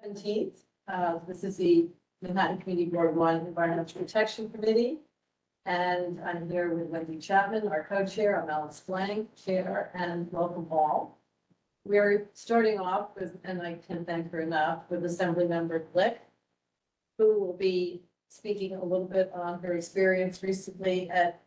17th. This is the Manhattan Community Board 1 Environmental Protection Committee. And I'm here with Wendy Chapman, our co-chair. I'm Alice Blank, chair, and welcome all. We're starting off with, and I can't thank her enough, with Assemblymember Glick, who will be speaking a little bit on her experience recently at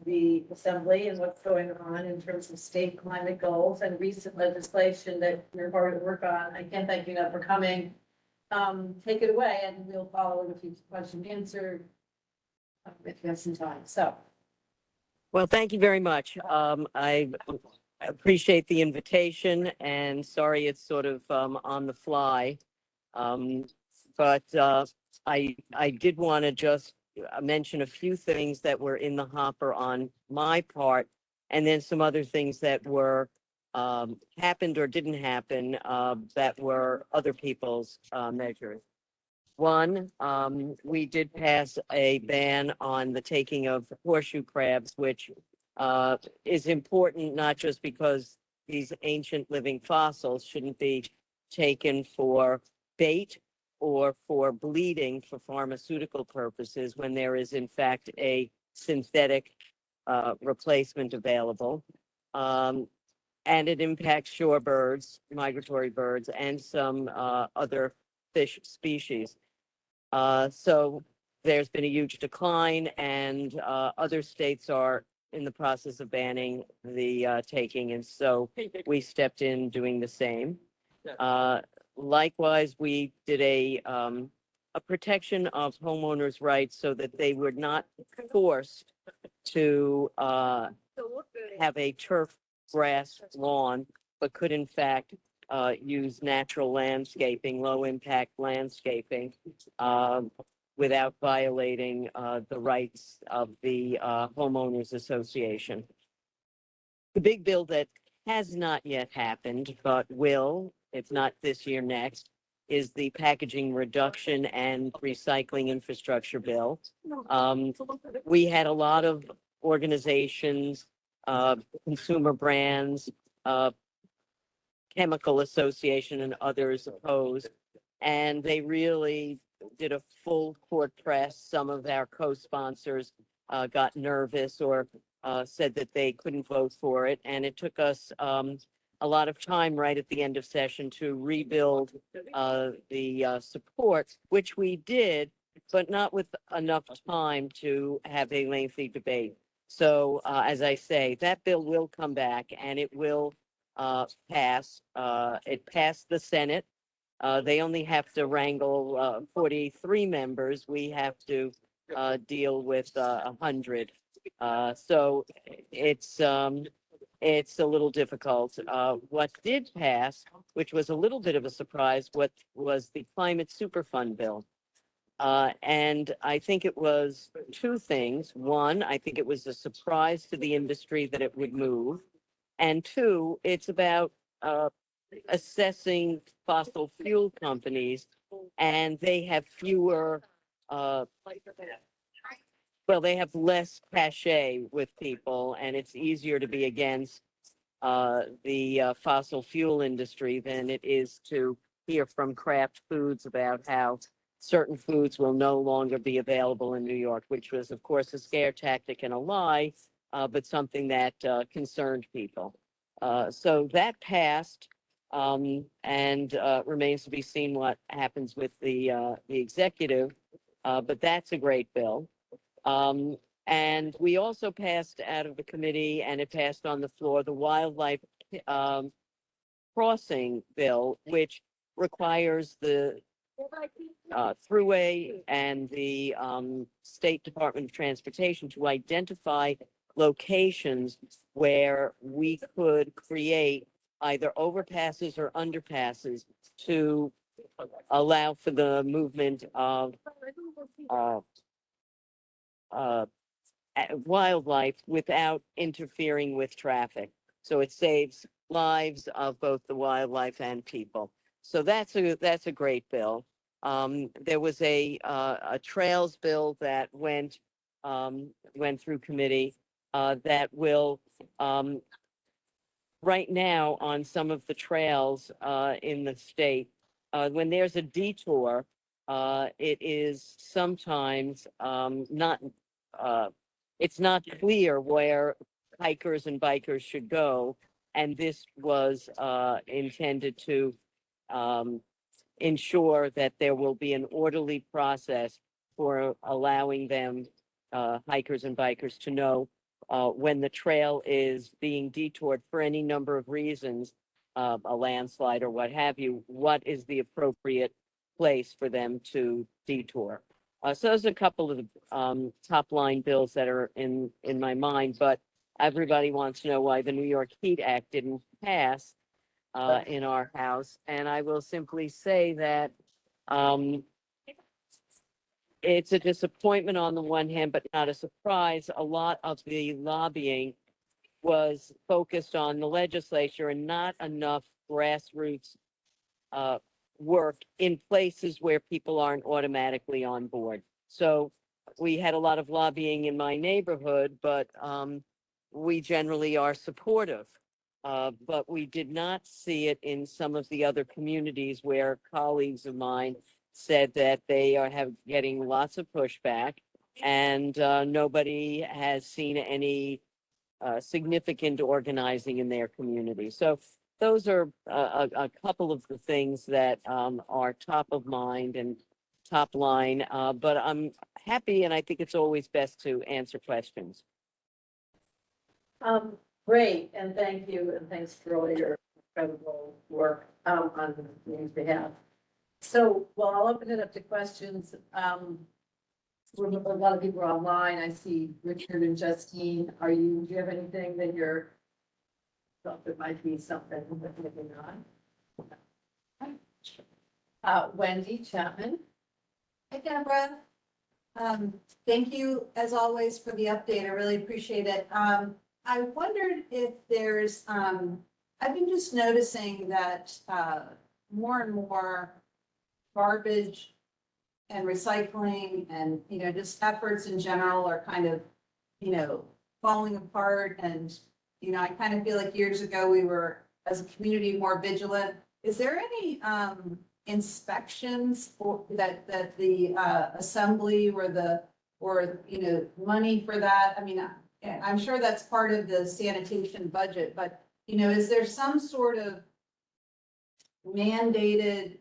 the Assembly and what's going on in terms of state climate goals and recent legislation that we're hard to work on. I can't thank you enough for coming. Take it away and we'll follow with a few questions answered if you have some time. So. Well, thank you very much. I appreciate the invitation and sorry it's sort of on the fly. But I did want to just mention a few things that were in the hopper on my part, and then some other things that were happened or didn't happen that were other people's measures. One, we did pass a ban on the taking of horseshoe crabs, which is important not just because these ancient living fossils shouldn't be taken for bait or for bleeding for pharmaceutical purposes when there is in fact a synthetic replacement available. And it impacts shorebirds, migratory birds, and some other fish species. So there's been a huge decline, and other states are in the process of banning the taking, and so we stepped in doing the same. Likewise, we did a protection of homeowners' rights so that they were not forced to have a turf grass lawn, but could in fact use natural landscaping, low impact landscaping, without violating the rights of the homeowners association. The big bill that has not yet happened, but will, if not this year, next, is the packaging reduction and recycling infrastructure bill. We had a lot of organizations, consumer brands, Chemical Association and others opposed, and they really did a full court press. Some of our co-sponsors got nervous or said that they couldn't vote for it, and it took us a lot of time right at the end of session to rebuild the support, which we did, but not with enough time to have a lengthy debate. So as I say, that bill will come back and it will pass. It passed the Senate. They only have to wrangle 43 members. We have to deal with 100. So it's a little difficult. What did pass, which was a little bit of a surprise, what was the Climate Superfund bill. And I think it was two things. One, I think it was a surprise to the industry that it would move. And two, it's about assessing fossil fuel companies, and they have fewer, well, they have less cachet with people, and it's easier to be against the fossil fuel industry than it is to hear from Kraft Foods about how certain foods will no longer be available in New York, which was, of course, a scare tactic and a lie, but something that concerned people. So that passed, and remains to be seen what happens with the executive, but that's a great bill. And we also passed out of the committee, and it passed on the floor, the wildlife crossing bill, which requires the Thruway and the State Department of Transportation to identify locations where we could create either overpasses or underpasses to allow for the movement of wildlife without interfering with traffic. So it saves lives of both the wildlife and people. So that's a great bill. There was a trails bill that went through committee that will right now on some of the trails in the state when there's a detour, it is sometimes not, it's not clear where hikers and bikers should go. And this was intended to um, ensure that there will be an orderly process for allowing them, hikers and bikers, to know when the trail is being detoured for any number of reasons, a landslide or what have you, what is the appropriate place for them to detour. So those are a couple of the top line bills that are in my mind, but everybody wants to know why the New York Heat Act didn't pass in our house. And I will simply say that um, it's a disappointment on the one hand, but not a surprise. A lot of the lobbying was focused on the legislature and not enough grassroots uh, work in places where people aren't automatically on board. So we had a lot of lobbying in my neighborhood, but we generally are supportive. But we did not see it in some of the other communities where colleagues of mine said that they are getting lots of pushback, and nobody has seen any significant organizing in their community. So those are a couple of the things that are top of mind and top line. But I'm happy, and I think it's always best to answer questions. Great, and thank you, and thanks for all your incredible work on the community's behalf. So, well, I'll open it up to questions. A lot of people are online. I see Richard and Justine. Do you have anything that you're, thought there might be something, but maybe not? Wendy Chapman. Hi, Deborah. Thank you, as always, for the update. I really appreciate it. I wondered if there's, I've been just noticing that more and more garbage and recycling and, just efforts in general are kind of, falling apart. And, I kind of feel like years ago we were, as a community, more vigilant. Is there any inspections for that the assembly or money for that? I mean, I'm sure that's part of the sanitation budget, but is there some sort of mandated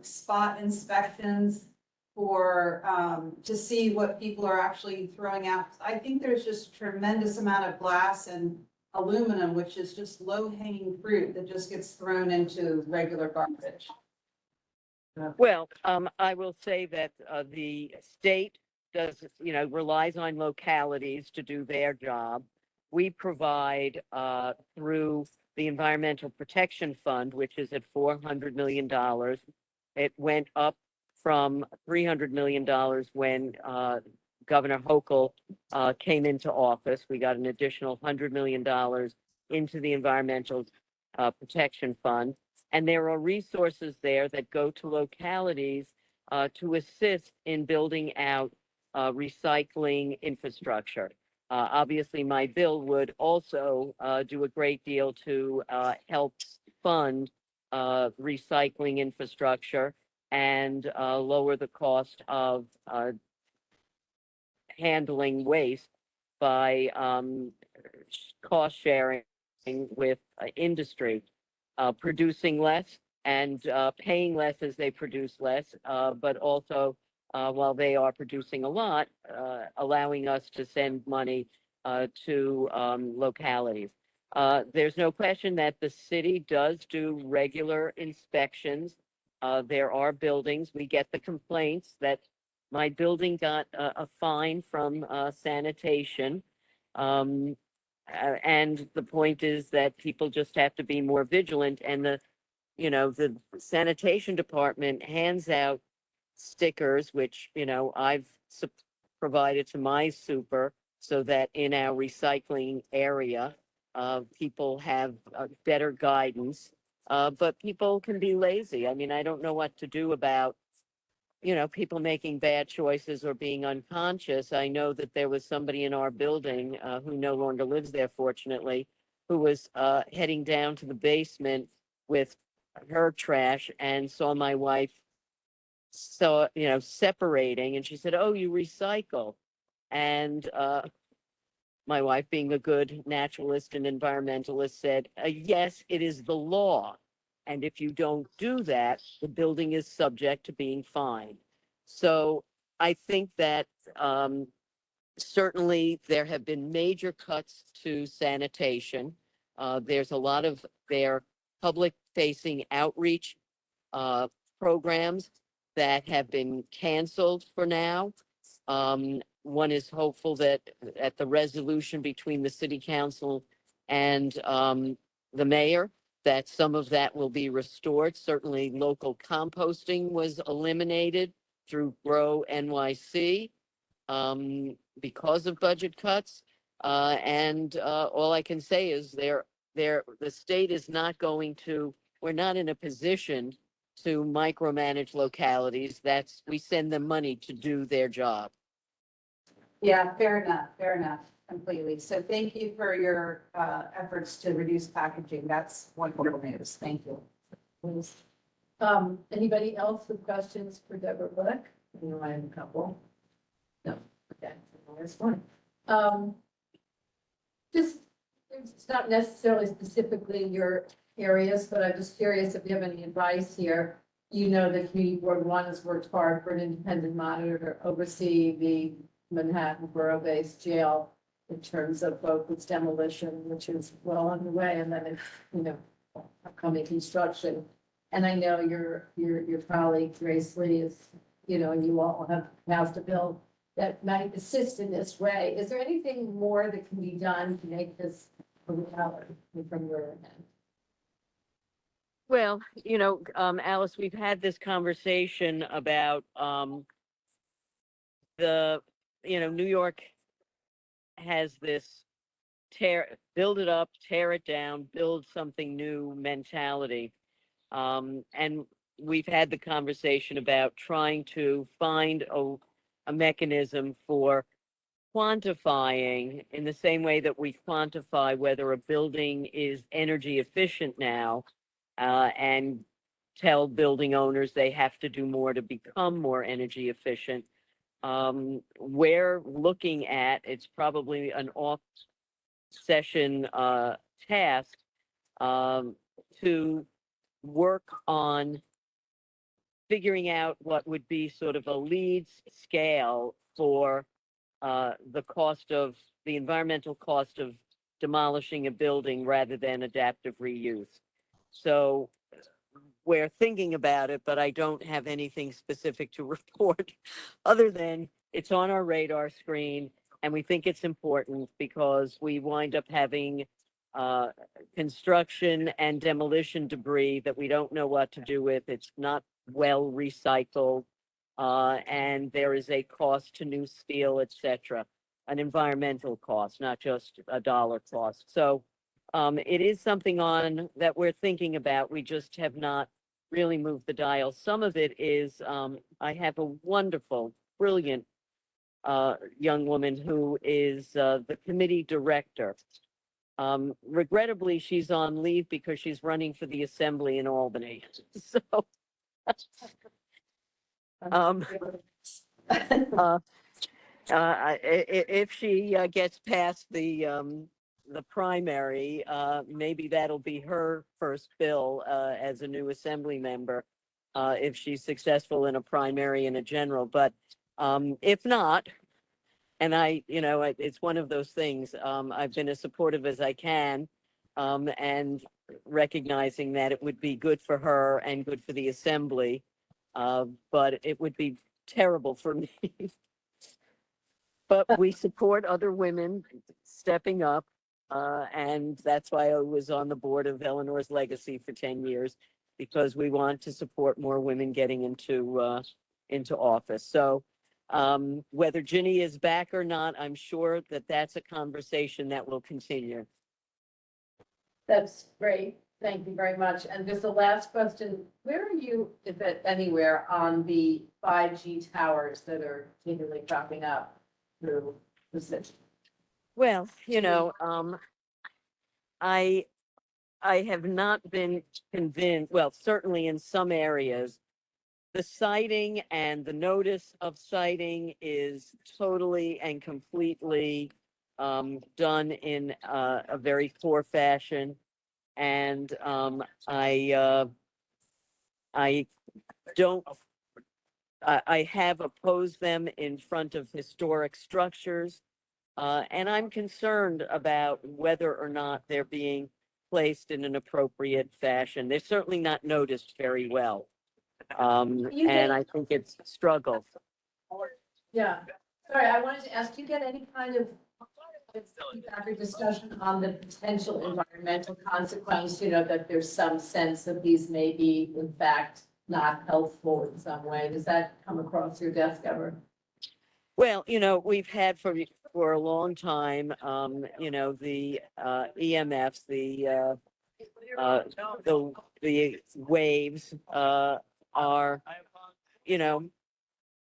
spot inspections for to see what people are actually throwing out? I think there's just a tremendous amount of glass and aluminum, which is just low-hanging fruit that just gets thrown into regular garbage. Well, I will say that the state does, relies on localities to do their job. We provide through the Environmental Protection Fund, which is at $400 million. It went up from $300 million when Governor Hochul came into office. We got an additional $100 million into the Environmental Protection Fund. And there are resources there that go to localities to assist in building out recycling infrastructure. Obviously, my bill would also do a great deal to help fund recycling infrastructure and lower the cost of handling waste by cost sharing with industry. Producing less and paying less as they produce less, but also while they are producing a lot, allowing us to send money to localities. There's no question that the city does do regular inspections. There are buildings. We get the complaints that my building got a fine from sanitation. And the point is that people just have to be more vigilant, and the sanitation department hands out stickers, which, I've provided to my super so that in our recycling area, people have better guidance. But people can be lazy. I mean, I don't know what to do about people making bad choices or being unconscious. I know that there was somebody in our building who no longer lives there, fortunately, who was heading down to the basement with her trash and saw my wife separating, and she said, "Oh, you recycle." And my wife, being a good naturalist and environmentalist, said, "Yes, it is the law. And if you don't do that, the building is subject to being fined." So I think that certainly there have been major cuts to sanitation. There's a lot of their public facing outreach uh, programs that have been canceled for now. One is hopeful that at the resolution between the city council and the mayor, that some of that will be restored. Certainly, local composting was eliminated through Grow NYC because of budget cuts. And all I can say is the state is not going to, we're not in a position to micromanage localities. We send them money to do their job. Yeah, fair enough, completely. So thank you for your efforts to reduce packaging. That's wonderful news. Thank you. Anybody else with questions for Deborah Black? You know, I have a couple. No, okay, there's one. Just, it's not necessarily specifically your areas, but I'm just curious if you have any advice here. You know, the Community Board One has worked hard for an independent monitor to oversee the Manhattan Borough-based jail in terms of both its demolition, which is well underway, and then it's, you know, upcoming construction. And I know your colleague Grace Lee is, you know, and you all have passed a bill that might assist in this way. Is there anything more that can be done to make this a reality from your end? Well, Alice, we've had this conversation about New York has this build it up, tear it down, build something new mentality. And we've had the conversation about trying to find a mechanism for quantifying in the same way that we quantify whether a building is energy efficient now, and tell building owners they have to do more to become more energy efficient. We're looking at, it's probably an off-session task to work on figuring out what would be sort of a leads scale for the environmental cost of demolishing a building rather than adaptive reuse. So we're thinking about it, but I don't have anything specific to report other than it's on our radar screen, and we think it's important because we wind up having construction and demolition debris that we don't know what to do with. It's not well recycled, and there is a cost to new steel, etc., an environmental cost, not just a dollar cost. So it is something that we're thinking about. We just have not really moved the dial. Some of it is I have a wonderful, brilliant young woman who is the committee director. Regrettably, she's on leave because she's running for the assembly in Albany. So, if she gets past the primary, maybe that'll be her first bill as a new assembly member, if she's successful in a primary and a general. But if not, and it's one of those things. I've been as supportive as I can, and recognizing that it would be good for her and good for the assembly, but it would be terrible for me. But we support other women stepping up, and that's why I was on the board of Eleanor's Legacy for 10 years, because we want to support more women getting into office. So whether Ginny is back or not, I'm sure that that's a conversation that will continue. That's great. Thank you very much. And just the last question, where are you, if at anywhere, on the 5G towers that are continually cropping up through the city? Well, I I have not been convinced, well, certainly in some areas, the citing and the notice of citing is totally and completely done in a very poor fashion. And I don't, I have opposed them in front of historic structures. And I'm concerned about whether or not they're being placed in an appropriate fashion. They're certainly not noticed very well. You And get- I think it's a struggle. Yeah, sorry, I wanted to ask, do you get any kind of feedback or discussion on the potential environmental consequence, you know, that there's some sense that these may be in fact not healthful in some way? Does that come across your desk ever? Well, you know, we've had for a long time, you know, the EMFs, the waves are, you know,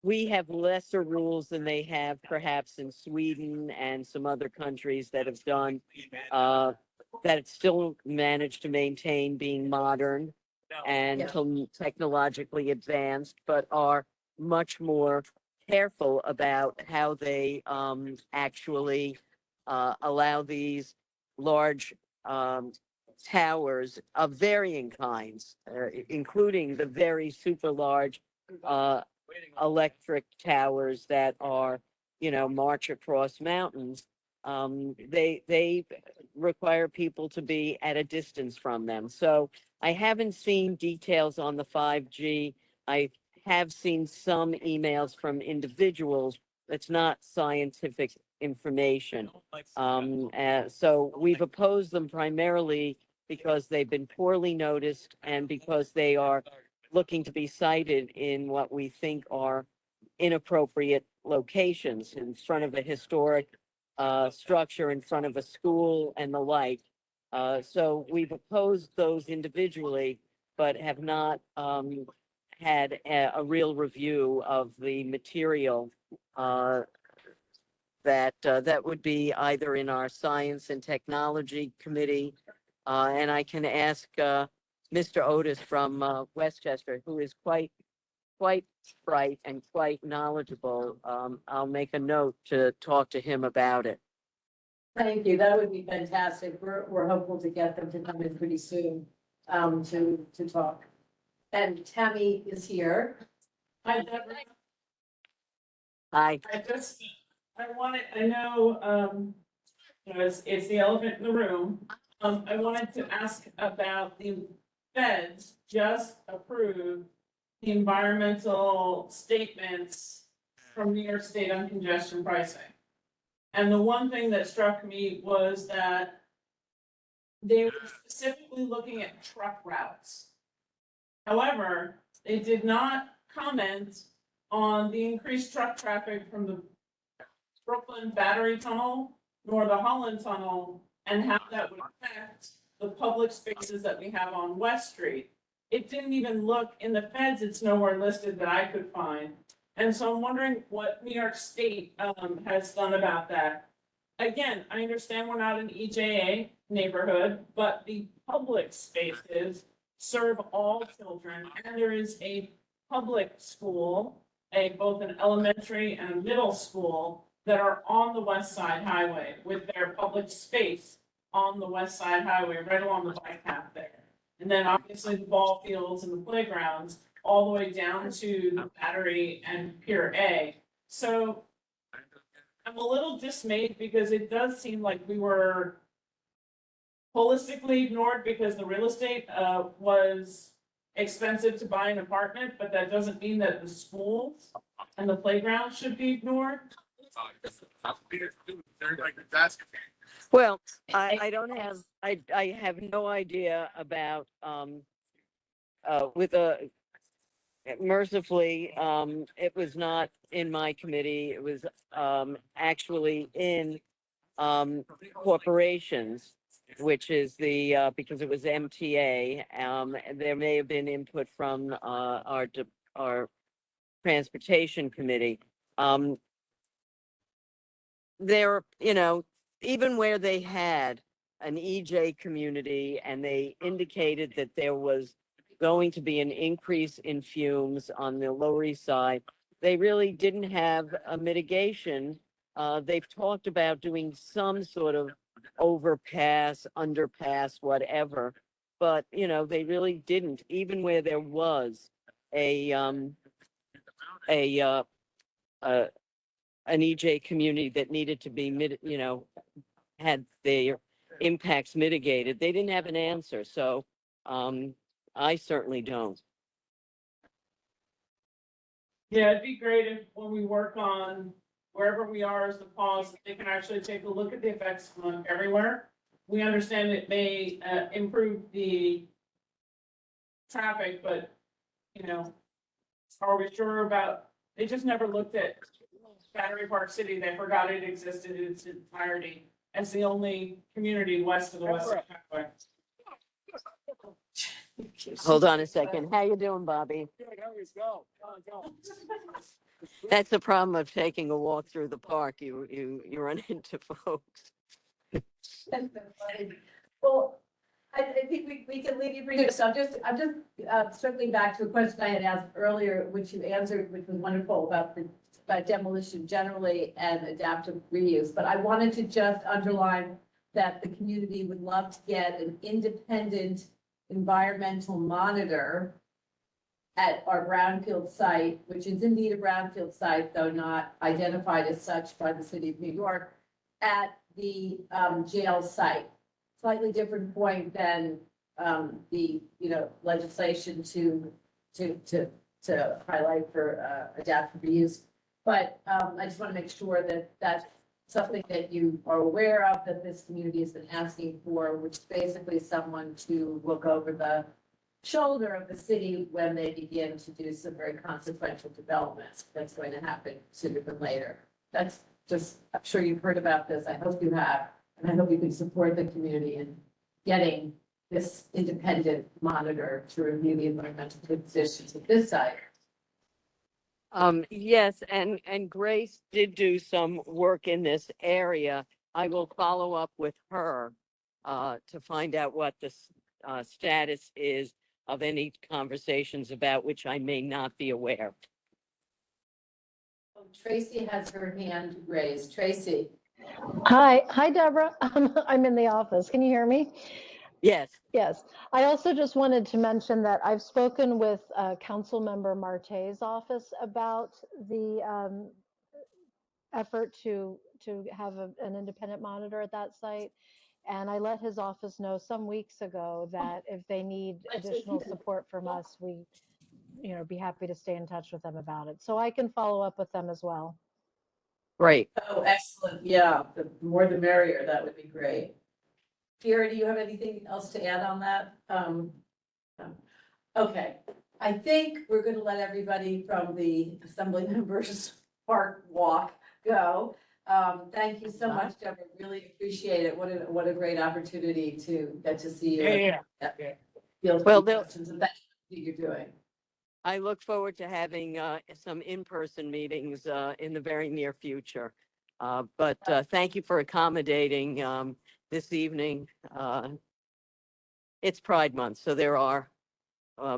we have lesser rules than they have perhaps in Sweden and some other countries that have done that still managed to maintain being modern and Yeah. technologically advanced, but are much more careful about how they actually allow these large towers of varying kinds, including the very super large electric towers that are, you know, march across mountains. They require people to be at a distance from them. So I haven't seen details on the 5G. I have seen some emails from individuals. That's not scientific information. So we've opposed them primarily because they've been poorly noticed and because they are looking to be cited in what we think are inappropriate locations in front of a historic structure, in front of a school and the like. So we've opposed those individually, but have not had a real review of the material that would be either in our Science and Technology Committee, and I can ask Mr. Otis from Westchester, who is quite bright and quite knowledgeable. I'll make a note to talk to him about it. Thank you, that would be fantastic. We're hopeful to get them to come in pretty soon, to talk. And Tammy is here. Hi, Deborah. Hi. I know, you know, it's the elephant in the room. I wanted to ask about the feds just approved the environmental statements from New York State on congestion pricing. And the one thing that struck me was that they were specifically looking at truck routes. However, they did not comment on the increased truck traffic from the Brooklyn Battery Tunnel nor the Holland Tunnel and how that would affect the public spaces that we have on West Street. It didn't even look in the feds, it's nowhere listed that I could find. And so I'm wondering what New York State has done about that. Again, I understand we're not an EJA neighborhood, but the public spaces serve all children, and there is a public school, both an elementary and a middle school that are on the West Side Highway with their public space on the West Side Highway, right along the bike path there. And then obviously the ball fields and the playgrounds all the way down to the Battery and Pier A. So I'm a little dismayed because it does seem like we were holistically ignored because the real estate was expensive to buy an apartment, but that doesn't mean that the schools and the playground should be ignored. Well, I don't have, I have no idea about, with a, mercifully, it was not in my committee. It was, actually in, corporations, which is the, because it was MTA, and there may have been input from, our transportation committee. There, you know, even where they had an EJ community, and they indicated that there was going to be an increase in fumes on the Lower East Side. They really didn't have a mitigation. They've talked about doing some sort of overpass, underpass, whatever, but they really didn't. Even where there was a a an EJ community that needed to be had their impacts mitigated, they didn't have an answer. So I certainly don't. Yeah, it'd be great if when we work on wherever we are as the cause, they can actually take a look at the effects on everywhere. We understand it may improve the traffic, but, are we sure about, they just never looked at Battery Park City. They forgot it existed in its entirety as the only community west of the Western Highway. Hold on a second. How you doing, Bobby? That's the problem of taking a walk through the park. You run into folks. That's so funny. Well, I think we can leave you for here. So I'm just circling back to a question I had asked earlier, which you answered, which was wonderful about demolition generally and adaptive reuse. But I wanted to just underline that the community would love to get an independent environmental monitor at our brownfield site, which is indeed a brownfield site, though not identified as such by the city of New York, at the jail site. Slightly different point than the legislation to highlight for adaptive reuse. But I just want to make sure that that's something that you are aware of, that this community has been asking for, which is basically someone to look over the shoulder of the city when they begin to do some very consequential developments that's going to happen sooner than later. That's just, I'm sure you've heard about this. I hope you have. And I hope you can support the community in getting this independent monitor to review the environmental conditions of this site. Yes, and Grace did do some work in this area. I will follow up with her to find out what the status is of any conversations about which I may not be aware. Oh, Tracy has her hand raised. Tracy. Hi, Deborah. I'm in the office. Can you hear me? Yes. Yes. I also just wanted to mention that I've spoken with Council Member Marte's office about the effort to have an independent monitor at that site. And I let his office know some weeks ago that if they need additional support from us, we, be happy to stay in touch with them about it. So I can follow up with them as well. Great. Oh, excellent. Yeah, the more the merrier. That would be great. Kira, do you have anything else to add on that? Okay, I think we're going to let everybody from the Assembly Members Park Walk go. Thank you so much, Deborah. Really appreciate it. What a great opportunity to get to see you. Yeah. Well, questions and thank you for what you're doing. I look forward to having some in-person meetings in the very near future. But thank you for accommodating this evening. It's Pride Month, so there are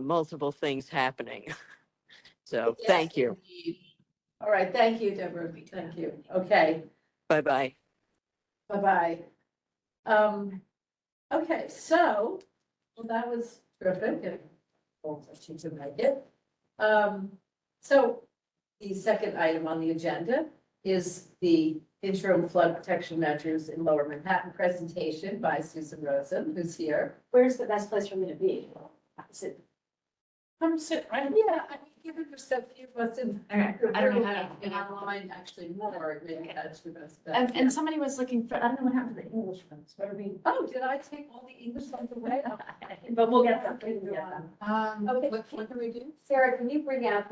multiple things happening. So Yes, thank you. indeed. All right. Thank you, Deborah. Thank you. Okay. Bye-bye. Bye-bye. Okay, so, well, that was terrific and she to make it. So the second item on the agenda is the interim flood protection measures in Lower Manhattan presentation by Susan Rosen, who's here. Where's the best place for me to be? Sit. Come sit right. Yeah, I mean, given there's so few of us in. Okay, I don't know how to- And online actually more, maybe that's the best. bet. And somebody was looking for, I don't know what happened to the English ones. What are we? Oh, did I take all the English ones away? But we'll get them. We can get them. Okay, what can we do? Sarah, can you bring out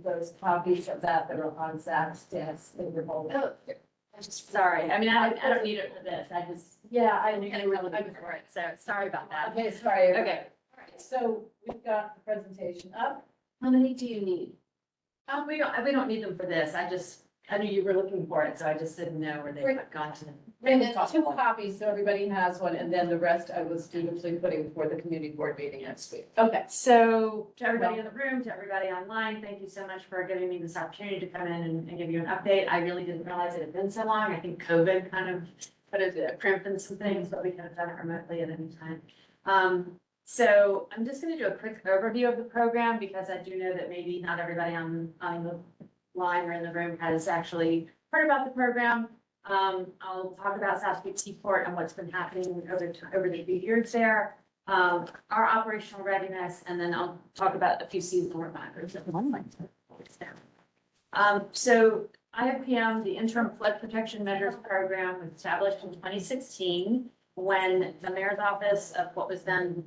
those copies of that are on Zach's desk in your folder? Oh, I'm just sorry. I mean, I don't need it for this. I just. Yeah, I knew you were looking for it, so sorry about that. Okay, sorry. Okay. All right, so we've got the presentation up. How many do you need? We don't need them for this. I just I knew you were looking for it, so I just didn't know where they Great. had gone to. And then 2 copies, so everybody has one, and then the rest I was dutifully putting for the community board meeting next week. Okay, so to everybody in the room, to everybody online, thank you so much for giving me this opportunity to come in and give you an update. I really didn't realize it had been so long. I think COVID kind of put a crimp in some things, but we could have done it remotely at any time. So I'm just gonna do a quick overview of the program because I do know that maybe not everybody on the line or in the room has actually heard about the program. I'll talk about South Beach Seaport and what's been happening over the few years there. Our operational readiness, and then I'll talk about a few seasonal reminders that one might down. So IFPM, the Interim Flood Protection Measures Program, was established in 2016 when the mayor's office of what was then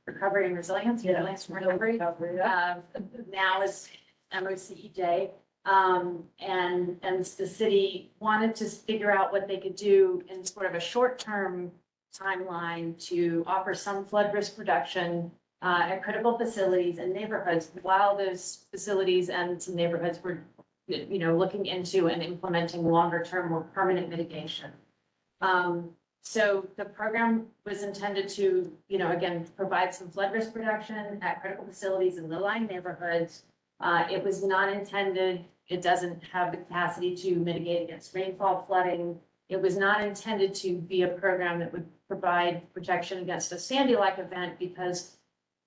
Recovery and Resilience, Recovery, now is MOCEJ. And the city wanted to figure out what they could do in sort of a short-term timeline to offer some flood risk reduction at critical facilities and neighborhoods while those facilities and some neighborhoods were, looking into and implementing longer-term or permanent mitigation. So the program was intended to, again, provide some flood risk reduction at critical facilities in low-lying neighborhoods. It was not intended, it doesn't have the capacity to mitigate against rainfall flooding. It was not intended to be a program that would provide protection against a Sandy-like event because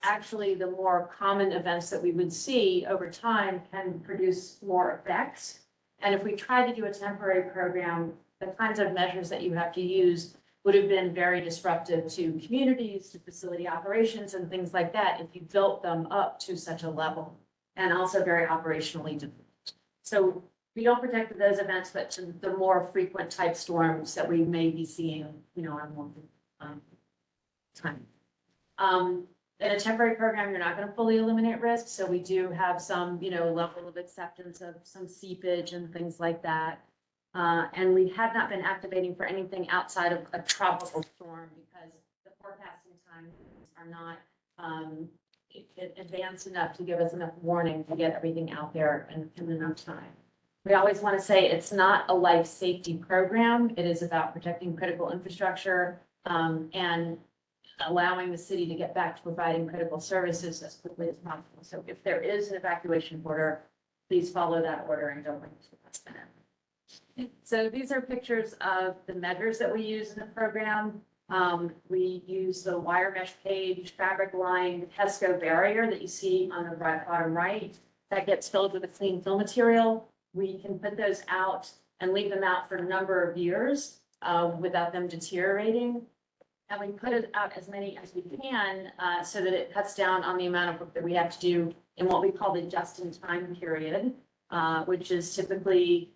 actually the more common events that we would see over time can produce more effects. And if we tried to do a temporary program, the kinds of measures that you have to use would have been very disruptive to communities, to facility operations and things like that if you built them up to such a level. And also very operationally difficult. So we don't protect those events, but to the more frequent type storms that we may be seeing, on more time. In a temporary program, you're not going to fully eliminate risk. So we do have some, level of acceptance of some seepage and things like that. And we have not been activating for anything outside of a tropical storm because the forecasting times are not advanced enough to give us enough warning to get everything out there in enough time. We always want to say it's not a life safety program. It is about protecting critical infrastructure and allowing the city to get back to providing critical services as quickly as possible. So if there is an evacuation order, please follow that order and don't wait until the last minute. So these are pictures of the measures that we use in the program. We use the wire mesh cage, fabric lined Tesco barrier that you see on the bottom right. That gets filled with a clean fill material. We can put those out and leave them out for a number of years without them deteriorating. And we put it out as many as we can so that it cuts down on the amount of work that we have to do in what we call the just-in-time period, which is typically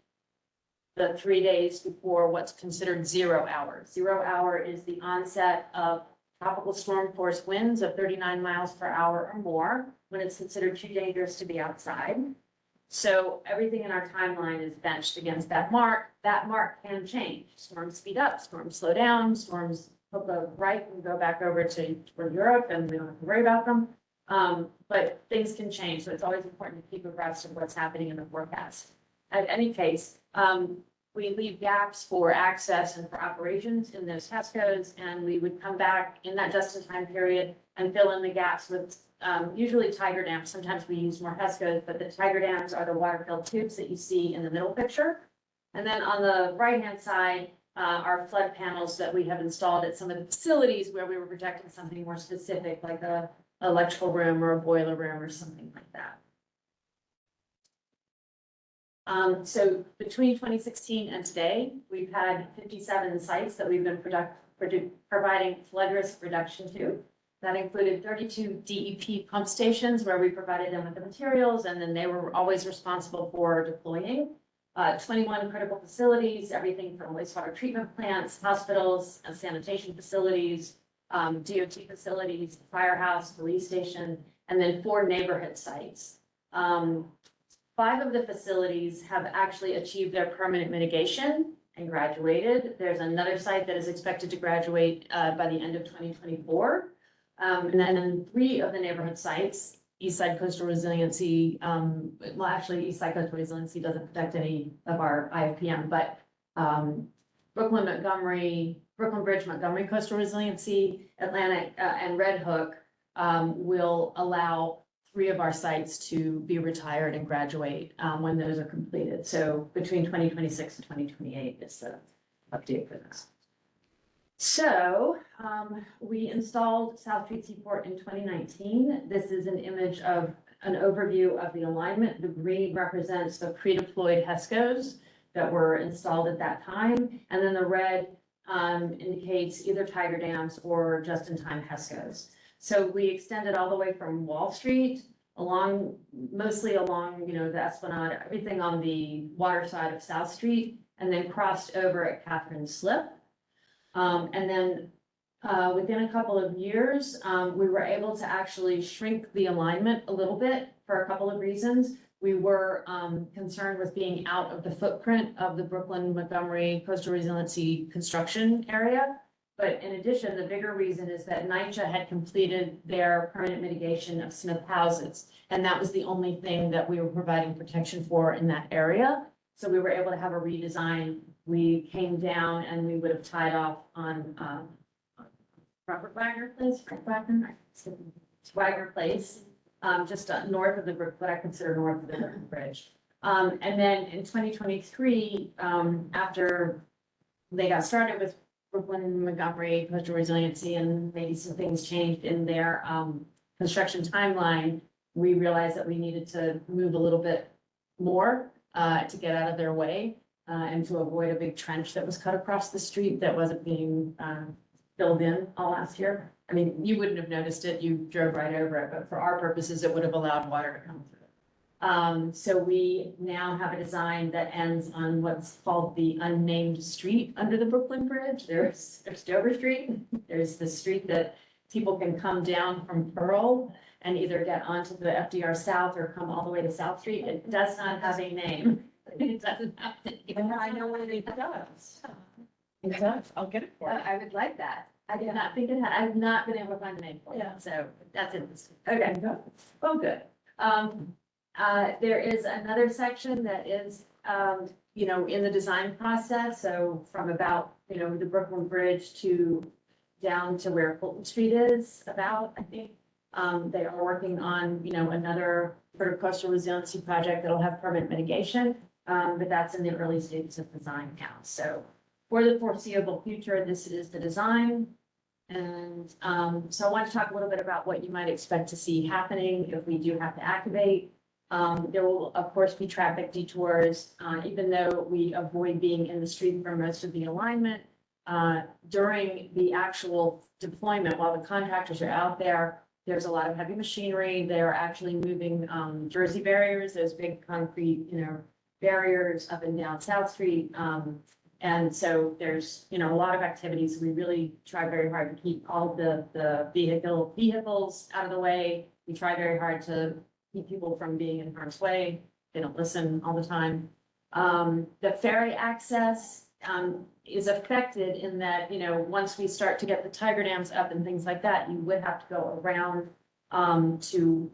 the 3 days before what's considered 0 hour. 0 hour is the onset of tropical storm force winds of 39 miles per hour or more when it's considered too dangerous to be outside. So everything in our timeline is benched against that mark. That mark can change. Storms speed up, storms slow down, storms go right and go back over to toward Europe and we don't have to worry about them. But things can change. So it's always important to keep abreast of what's happening in the forecast. In any case, we leave gaps for access and for operations in those Tesco's, and we would come back in that just-in-time period and fill in the gaps with usually tiger dams. Sometimes we use more Tesco's, but the tiger dams are the water-filled tubes that you see in the middle picture. And then on the right-hand side are flood panels that we have installed at some of the facilities where we were protecting something more specific, like a electrical room or a boiler room or something like that. So between 2016 and today, we've had 57 sites that we've been providing flood risk reduction to. That included 32 DEP pump stations where we provided them with the materials, and then they were always responsible for deploying. 21 critical facilities, everything from wastewater treatment plants, hospitals, and sanitation facilities, DOT facilities, firehouse, police station, and then 4 neighborhood sites. 5 of the facilities have actually achieved their permanent mitigation and graduated. There's another site that is expected to graduate by the end of 2024. And then 3 of the neighborhood sites East Side Coastal Resiliency, well, actually, East Side Coastal Resiliency doesn't protect any of our IFPM, but Brooklyn Bridge Montgomery Coastal Resiliency, Atlantic, and Red Hook will allow 3 of our sites to be retired and graduate when those are completed. So between 2026 and 2028 is the update for this. So we installed South Street Seaport in 2019. This is an image of an overview of the alignment. The green represents the pre-deployed HESCOs that were installed at that time. And then the red indicates either Tiger Dams or just-in-time HESCOs. So we extended all the way from Wall Street mostly along, the Esplanade, everything on the water side of South Street, and then crossed over at Catherine Slip. And then within a couple of years, we were able to actually shrink the alignment a little bit for a couple of reasons. We were concerned with being out of the footprint of the Brooklyn Montgomery Coastal Resiliency construction area. But in addition, the bigger reason is that NYCHA had completed their permanent mitigation of Smith houses. And that was the only thing that we were providing protection for in that area. So we were able to have a redesign. We came down and we would have tied off on Robert Wagner Place, Wagner Place, just north of the, what I consider north of the Brooklyn Bridge. And then in 2023, after they got started with Brooklyn Montgomery Coastal Resiliency and maybe some things changed in their construction timeline, we realized that we needed to move a little bit more to get out of their way and to avoid a big trench that was cut across the street that wasn't being filled in all last year. I mean, you wouldn't have noticed it, you drove right over it, but for our purposes, it would have allowed water to come through. So we now have a design that ends on what's called the unnamed street under the Brooklyn Bridge. There's Dover Street. There's the street that people can come down from Pearl and either get onto the FDR South or come all the way to South Street. It does not have a name. It doesn't have a name. I know what it does. It does, I'll get it for you. I would like that. I did not think it had, I've not been able to find a name for it, Yeah. so that's interesting. Okay, oh, good. There is another section that is, in the design process, so from about, the Brooklyn Bridge to down to where Fulton Street is about, I think. They are working on, another sort of coastal resiliency project that'll have permanent mitigation, but that's in the early stages of design now. So for the foreseeable future, this is the design. And so I want to talk a little bit about what you might expect to see happening if we do have to activate. There will, of course, be traffic detours, even though we avoid being in the street for most of the alignment. During the actual deployment, while the contractors are out there, there's a lot of heavy machinery. They're actually moving Jersey barriers, those big concrete, barriers up and down South Street. And so there's, a lot of activities. We really try very hard to keep all the vehicles out of the way. We try very hard to keep people from being in harm's way. They don't listen all the time. The ferry access is affected in that, once we start to get the Tiger Dams up and things like that, you would have to go around to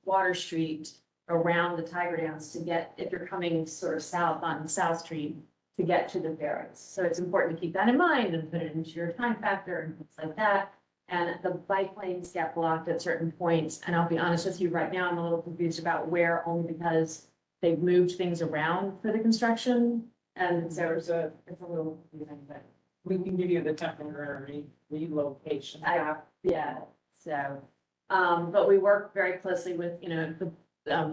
Water Street, around the Tiger Dams to get, if you're coming sort of south on South Street, to get to the ferries. So it's important to keep that in mind and put it into your time factor and things like that. And the bike lanes get blocked at certain points. And I'll be honest with you, right now, I'm a little confused about where, only because they've moved things around for the construction. And so it's a little confusing, but We can give you the temporary relocation. yeah, so, but we work very closely with, the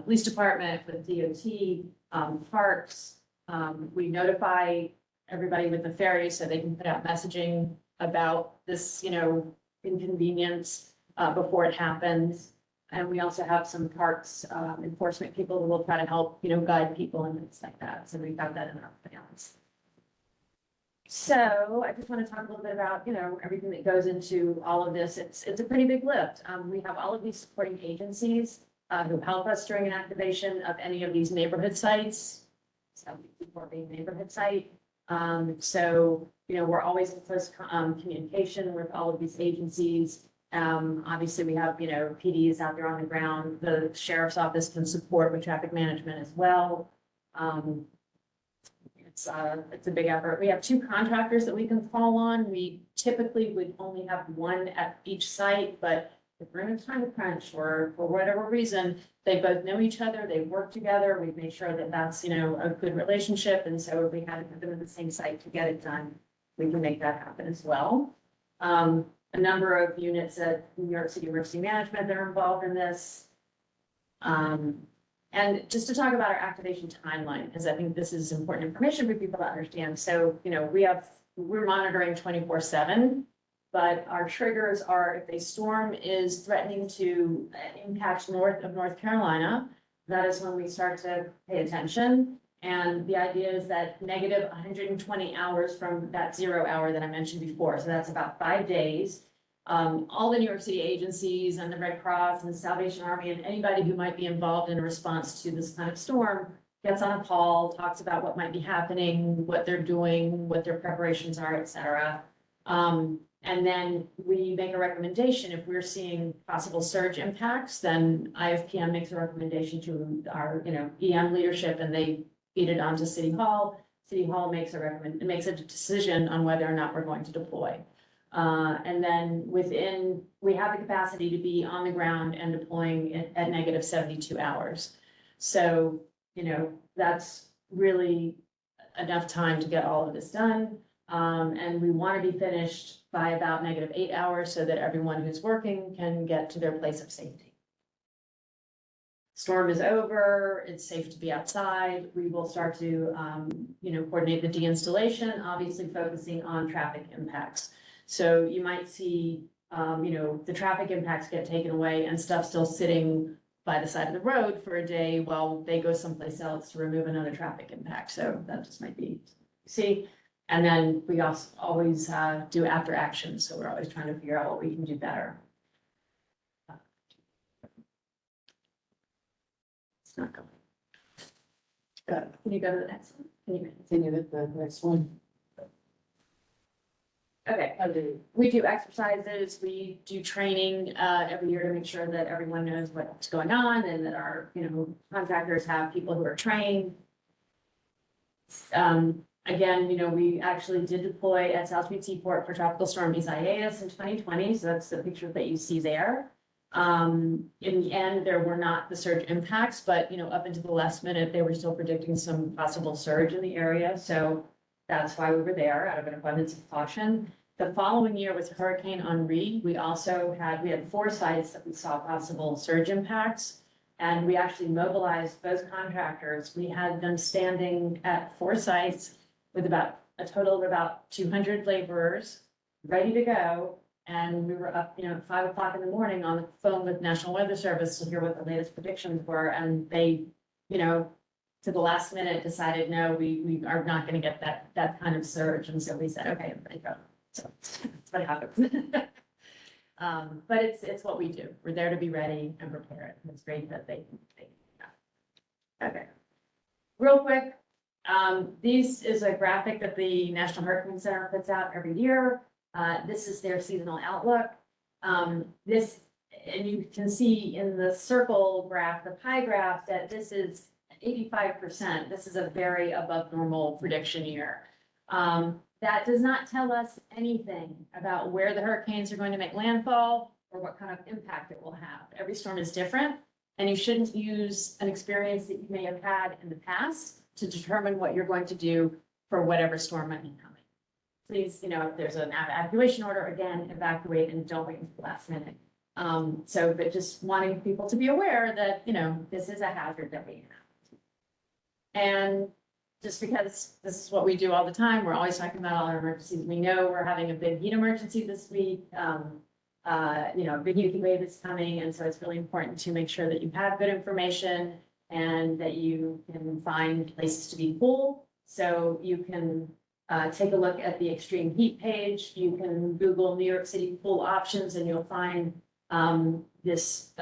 police department, with DOT, parks. We notify everybody with the ferry so they can put out messaging about this, inconvenience before it happens. And we also have some parks enforcement people who will try to help, guide people and things like that. So we've got that in our plans. So I just want to talk a little bit about, everything that goes into all of this. It's a pretty big lift. We have all of these supporting agencies who help us during an activation of any of these neighborhood sites. So before being neighborhood site. So, we're always in close communication with all of these agencies. Obviously, we have, PDs out there on the ground. The sheriff's office can support with traffic management as well. It's a big effort. We have 2 contractors that we can call on. We typically would only have 1 at each site, but if we're in a time crunch or for whatever reason, they both know each other, they work together, we've made sure that that's, a good relationship, and so if we had to put them in the same site to get it done, we can make that happen as well. A number of units at New York City Emergency Management that are involved in this. And just to talk about our activation timeline, because I think this is important information for people to understand. So, we're monitoring 24/7, but our triggers are if a storm is threatening to impact north of North Carolina, that is when we start to pay attention. And the idea is that negative 120 hours from that 0 hour that I mentioned before. So that's about 5 days. All the New York City agencies and the Red Cross and the Salvation Army and anybody who might be involved in a response to this kind of storm gets on a call, talks about what might be happening, what they're doing, what their preparations are, et cetera. And then we make a recommendation. If we're seeing possible surge impacts, then IFPM makes a recommendation to our, EM leadership, and they feed it onto City Hall. City Hall makes a decision on whether or not we're going to deploy. And then we have the capacity to be on the ground and deploying at negative 72 hours. So, that's really enough time to get all of this done. And we want to be finished by about negative 8 hours so that everyone who's working can get to their place of safety. Storm is over, it's safe to be outside. We will start to, coordinate the deinstallation, obviously focusing on traffic impacts. So you might see, the traffic impacts get taken away and stuff still sitting by the side of the road for a day while they go someplace else to remove another traffic impact. So that just might be, see. And then we also always do after action. So we're always trying to figure out what we can do better. It's not going. Good. Can you go to the next one? Can you Continue with the next one. Okay, we do exercises, we do training every year to make sure that everyone knows what's going on and that our, contractors have people who are trained. Again, we actually did deploy at South Beach Seaport for Tropical Storm Isaias in 2020, so that's the picture that you see there. In the end, there were not the surge impacts, but, up until the last minute, they were still predicting some possible surge in the area, so that's why we were there, out of an abundance of caution. The following year with Hurricane Henri, we had 4 sites that we saw possible surge impacts. And we actually mobilized those contractors. We had them standing at 4 sites with a total of about 200 laborers ready to go. And we were up, at 5 o'clock in the morning on the phone with National Weather Service to hear what the latest predictions were. And they, to the last minute decided, no, we are not going to get that kind of surge. And so we said, okay, everybody go. So that's what happens. But it's what we do. We're there to be ready and prepared. It's great that they. Okay. Real quick, this is a graphic that the National Hurricane Center puts out every year. This is their seasonal outlook. And you can see in the circle graph, the pie graph, that this is 85%. This is a very above normal prediction year. That does not tell us anything about where the hurricanes are going to make landfall or what kind of impact it will have. Every storm is different, and you shouldn't use an experience that you may have had in the past to determine what you're going to do for whatever storm might be coming. Please, if there's an evacuation order, again, evacuate and don't wait until the last minute. But just wanting people to be aware that, this is a hazard that we have. And just because this is what we do all the time, we're always talking about all our emergencies. We know we're having a big heat emergency this week. Big heat wave is coming. And so it's really important to make sure that you have good information and that you can find places to be cool. So you can take a look at the extreme heat page. You can Google New York City pool options and you'll find this.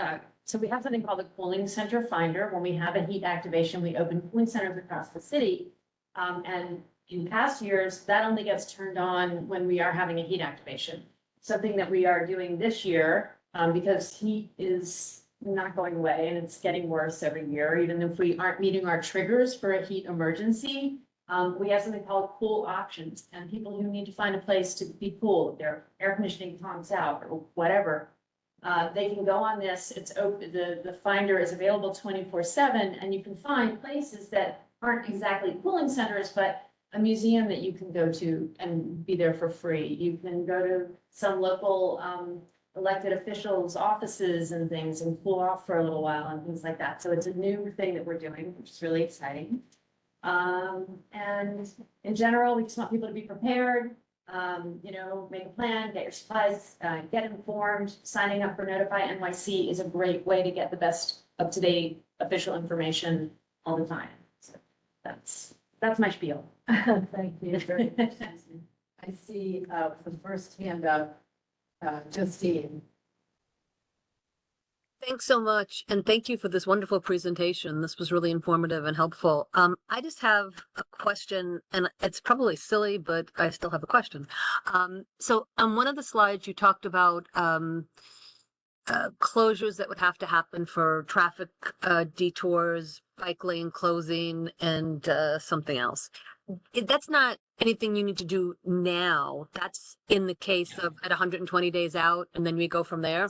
So we have something called the Cooling Center Finder. When we have a heat activation, we open cooling centers across the city. And in past years, that only gets turned on when we are having a heat activation. something that we are doing this year, because heat is not going away and it's getting worse every year, even if we aren't meeting our triggers for a heat emergency. We have something called cool options, and people who need to find a place to be cool, if their air conditioning pumps out or whatever. They can go on this, it's open, the finder is available 24/7, and you can find places that aren't exactly cooling centers, but a museum that you can go to and be there for free. You can go to some local, elected officials' offices and things and cool off for a little while and things like that. So it's a new thing that we're doing, which is really exciting. And in general, we just want people to be prepared, make a plan, get your supplies, get informed. Signing up for Notify NYC is a great way to get the best up-to-date official information all the time. So that's my spiel. Thank you very much, Susan. I see the first hand up, Justine. Thanks so much, and thank you for this wonderful presentation. This was really informative and helpful. I just have a question, and it's probably silly, but I still have a question. So on one of the slides, you talked about closures that would have to happen for traffic detours, bike lane closing, and something else. That's not anything you need to do now. That's in the case of at 120 days out, and then we go from there.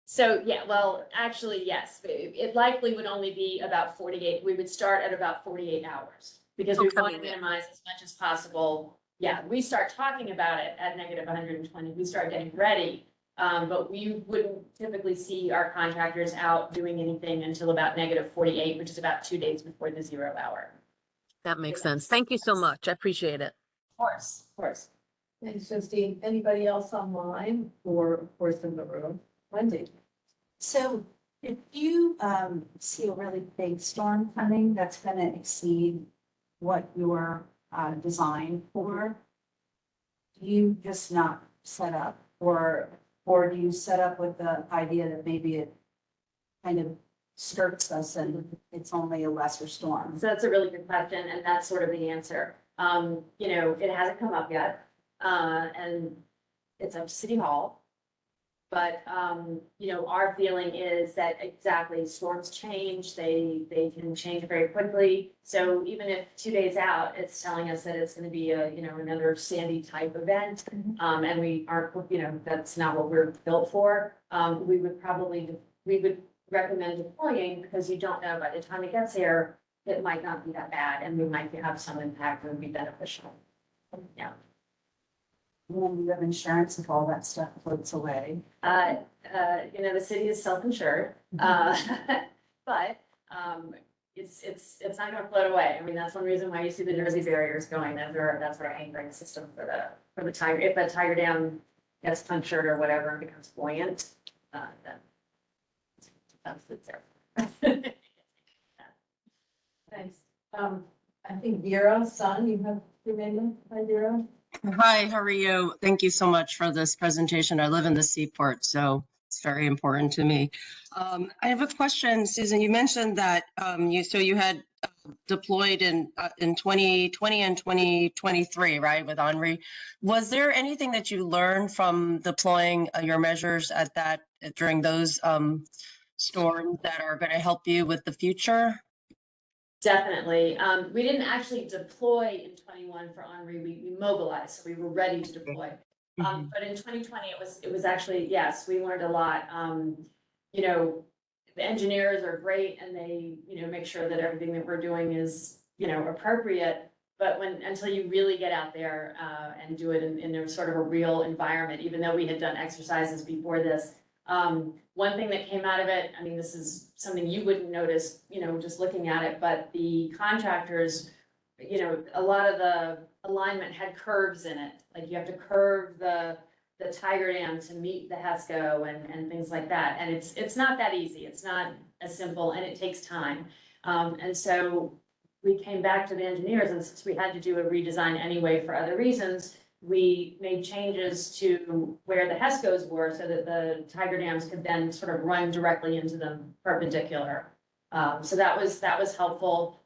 So, yeah, well, actually, yes, it likely would only be about 48. We would start at about 48 hours because we Okay. want to minimize as much as possible. Yeah, we start talking about it at negative 120. We start getting ready. But we wouldn't typically see our contractors out doing anything until about negative 48, which is about 2 days before the 0 hour. That makes sense. Thank you so much. I appreciate it. Of course. Thanks, Justine. Anybody else online or, of course, in the room? Wendy? So if you see a really big storm coming that's going to exceed what you're designed for, do you just not set up, or do you set up with the idea that maybe it kind of skirts us and it's only a lesser storm? So that's a really good question, and that's sort of the answer. It hasn't come up yet, and it's up to City Hall. But, our feeling is that exactly storms change, they can change very quickly. So even if 2 days out, it's telling us that it's going to be another Sandy type event, and we aren't, that's not what we're built for. We would recommend deploying, because you don't know by the time it gets here, it might not be that bad, and we might have some impact that would be beneficial. Yeah. And then you have insurance if all that stuff floats away. The city is self-insured, but it's not gonna float away. I mean, that's one reason why you see the Jersey barriers going. That's our anchoring system for the tiger. If a tiger dam gets punctured or whatever and becomes buoyant, then that's there. Thanks. I think Vera, son, you have remaining, hi Vera. Hi, how are you? Thank you so much for this presentation. I live in the Seaport, so it's very important to me. I have a question, Susan. You mentioned that you had deployed in 2020 and 2023, right, with Henri. Was there anything that you learned from deploying your measures during those storms that are going to help you with the future? Definitely. We didn't actually deploy in 21 for Henri. We mobilized, so we were ready to deploy. But in 2020, it was actually, yes, we learned a lot. The engineers are great, and they, make sure that everything that we're doing is, appropriate. But until you really get out there and do it in a sort of a real environment, even though we had done exercises before this, one thing that came out of it, I mean, this is something you wouldn't notice, just looking at it, but the contractors, a lot of the alignment had curves in it. Like you have to curve the Tiger Dam to meet the HESCO and things like that. And it's not that easy. It's not as simple, and it takes time. And so we came back to the engineers, and since we had to do a redesign anyway for other reasons, we made changes to where the HESCOs were so that the Tiger Dams could then sort of run directly into them perpendicular. So that was helpful.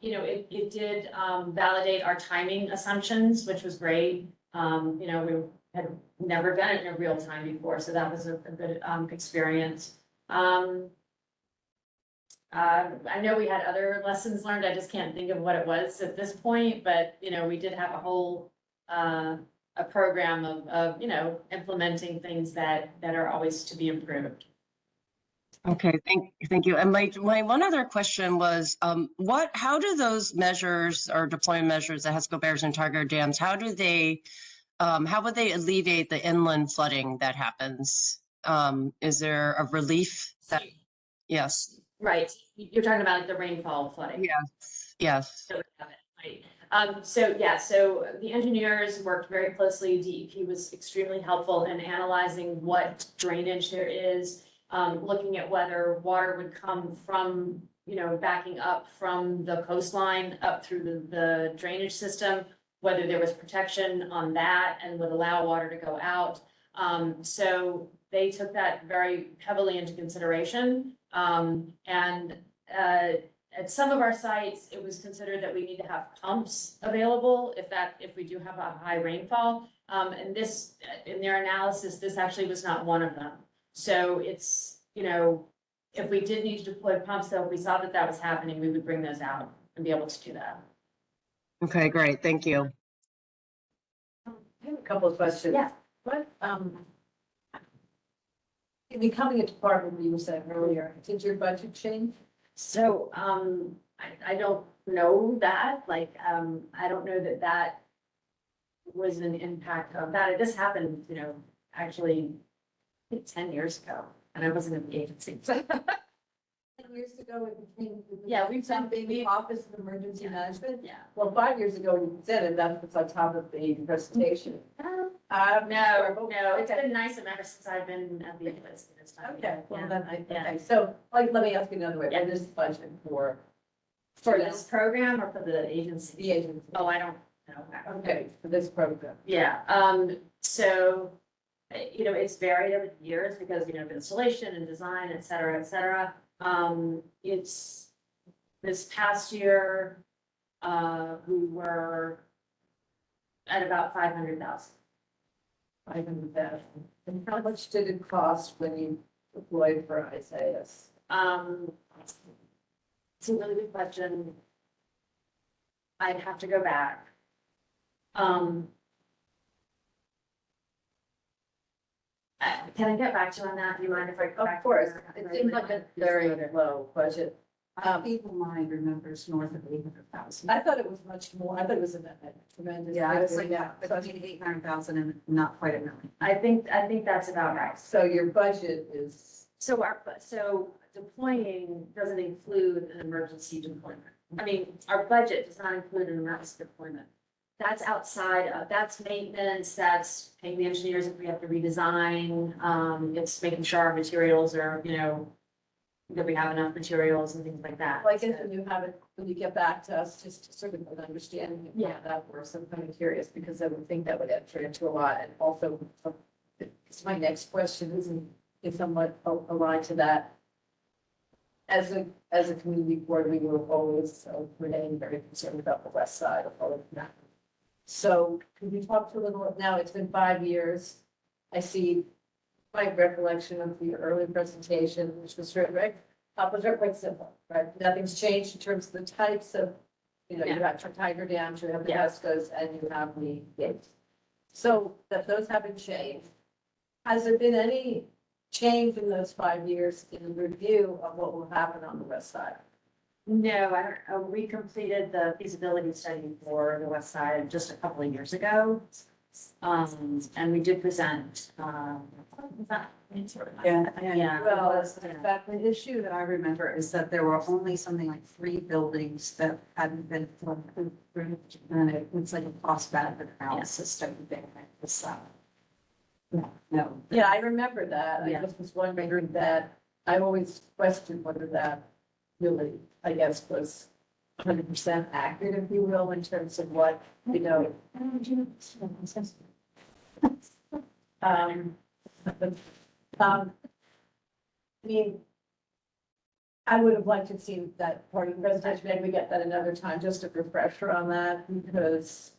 It did validate our timing assumptions, which was great. We had never done it in a real time before, so that was a good, experience. I know we had other lessons learned, I just can't think of what it was at this point, but, you know, we did have a whole, a program of, you know, implementing things that are always to be improved. Okay, thank you. And my one other question was, how do those measures or deployment measures, the Hesco Bears and Tiger dams, how would they alleviate the inland flooding that happens? Is there a relief that, yes, Right, you're talking about like the rainfall flooding. yes. So we have it, right. So the engineers worked very closely. DEP was extremely helpful in analyzing what drainage there is, looking at whether water would come from, you know, backing up from the coastline up through the drainage system, whether there was protection on that and would allow water to go out. So they took that very heavily into consideration. At some of our sites, it was considered that we need to have pumps available if we do have a high rainfall. And this, in their analysis, this actually was not one of them. So it's, you know, if we did need to deploy pumps, though, if we saw that was happening, we would bring those out and be able to do that. Okay, great. Thank you. I have a couple of questions. Yeah. What, in becoming a department, you were saying earlier, did your budget change? So, I don't know that, like, I don't know that was an impact of that. This happened, you know, actually, I think 10 years ago, and I wasn't in the agency. 10 years ago, it became. Yeah, we've done- Something, the Office of Emergency Management? Yeah. Well, 5 years ago, you said it, that's what's on top of the presentation. No, it's been nice ever since I've been at the agency this time. Okay, well Yeah. then, Yeah. okay, so, like, let me ask you another way, Yeah. what is the budget for? For this program or for the agency? The agency? Oh, I don't know. Okay, for this program. Yeah, so, you know, it's varied over the years because, you know, of installation and design, et cetera, et cetera. It's, this past year, we were at about 500,000. 500,000. And how much did it cost when you deployed for ISAS? It's a really good question. I'd have to go back. Can I get back to you on that? Do you mind if I go back? Of course, it seems like a very low budget. People mind remembers north of 800,000. I thought it was much more, I thought it was a tremendous. Yeah, I was like, figure. yeah, between 800,000 and not quite a million. I think that's about right. So your budget is, So deploying doesn't include an emergency deployment. I mean, our budget does not include an emergency deployment. That's outside of, that's maintenance, that's paying the engineers if we have to redesign. It's making sure our materials are, you know, that we have enough materials and things like that. well, I guess when you have it, when you get back to us, just to sort of an understanding of how Yeah. that works, I'm kind of curious, because I would think that would enter into a lot, and also, it's my next question is somewhat aligned to that. As a community board, we were always, remain very concerned about the west side of all of that. So could you talk to a little, now it's been 5 years. I see my recollection of the early presentation, which was very quite simple, right? Nothing's changed in terms of the types of, you know, you have Tiger Dams, you have the Yeah. Hescos, and you have the gates. So that those haven't changed. Has there been any change in those 5 years in the review of what will happen on the west side? No, I don't, we completed the feasibility study for the west side just a couple of years ago. And we did present, yeah. Well, the issue that I remember is that there were only something like 3 buildings that hadn't been approved. And it was like a cost benefit analysis type of thing. It was, no. Yeah, I remember that. I Yeah. just was wondering that, I always questioned whether that really, I guess, was 100% accurate, if you will, in terms of what, you know. I mean, I would have liked to see that part of the presentation, maybe we get that another time, just a refresher on that, because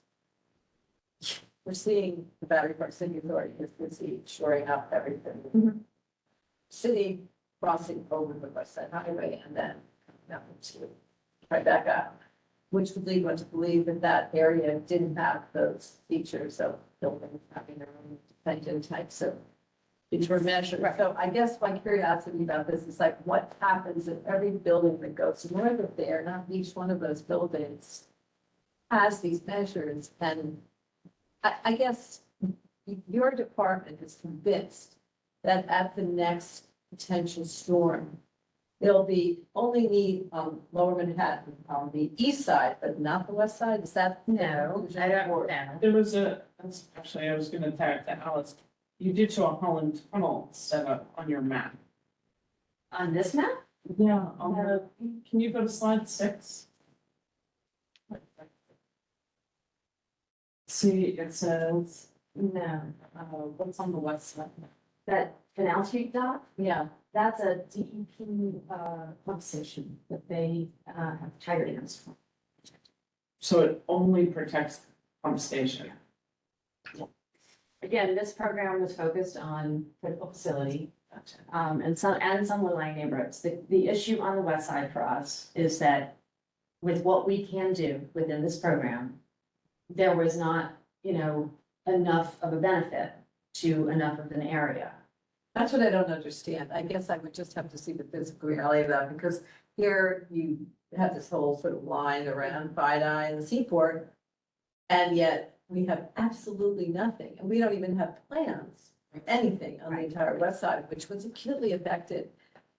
we're seeing the Battery Park City Authority is busy shoring up everything. Mhm. City crossing over the West Side Highway and then coming up to right back up, which would lead one to believe that that area didn't have those features of buildings having their own independent types of feature measures. So I guess my curiosity about this is like, what happens if every building that goes north of there, not each one of those buildings has these measures? And I guess your department is convinced that at the next potential storm, there'll be only need on Lower Manhattan on the east side, but not the west side? Is that? No, I don't know. There was that's actually, I was gonna tag to Alice. You did show a Holland Tunnel set up on your map. On this map? Yeah, can you go to slide 6? See, it says, No. what's on the west side? That Canal Street dock? Yeah, That's a DEP, pump station that they, have tiger dams for. So it only protects the pump station. Again, this program was focused on critical facility, and some low-lying neighborhoods. The issue on the west side for us is that with what we can do within this program, there was not, enough of a benefit to enough of an area. that's what I don't understand. I guess I would just have to see the physical reality of that, because here you have this whole sort of line around Fidei and the seaport, and yet we have absolutely nothing, and we don't even have plans for anything on the entire west side, which was acutely affected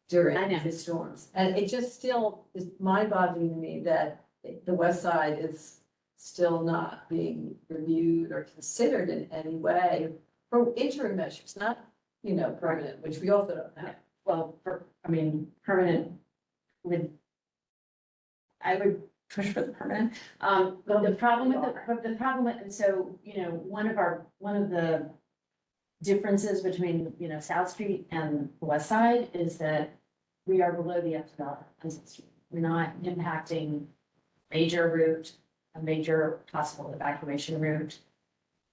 during I know. the storms. And it just still is mind-boggling to me that the west side is still not being reviewed or considered in any way for interim measures, not, permanent, which we also don't have. Well, permanent I would push for the permanent. The problem with, and so, one of the differences between, South Street and the west side is that we are below the FDOT on South Street. We're not impacting major route, a major possible evacuation route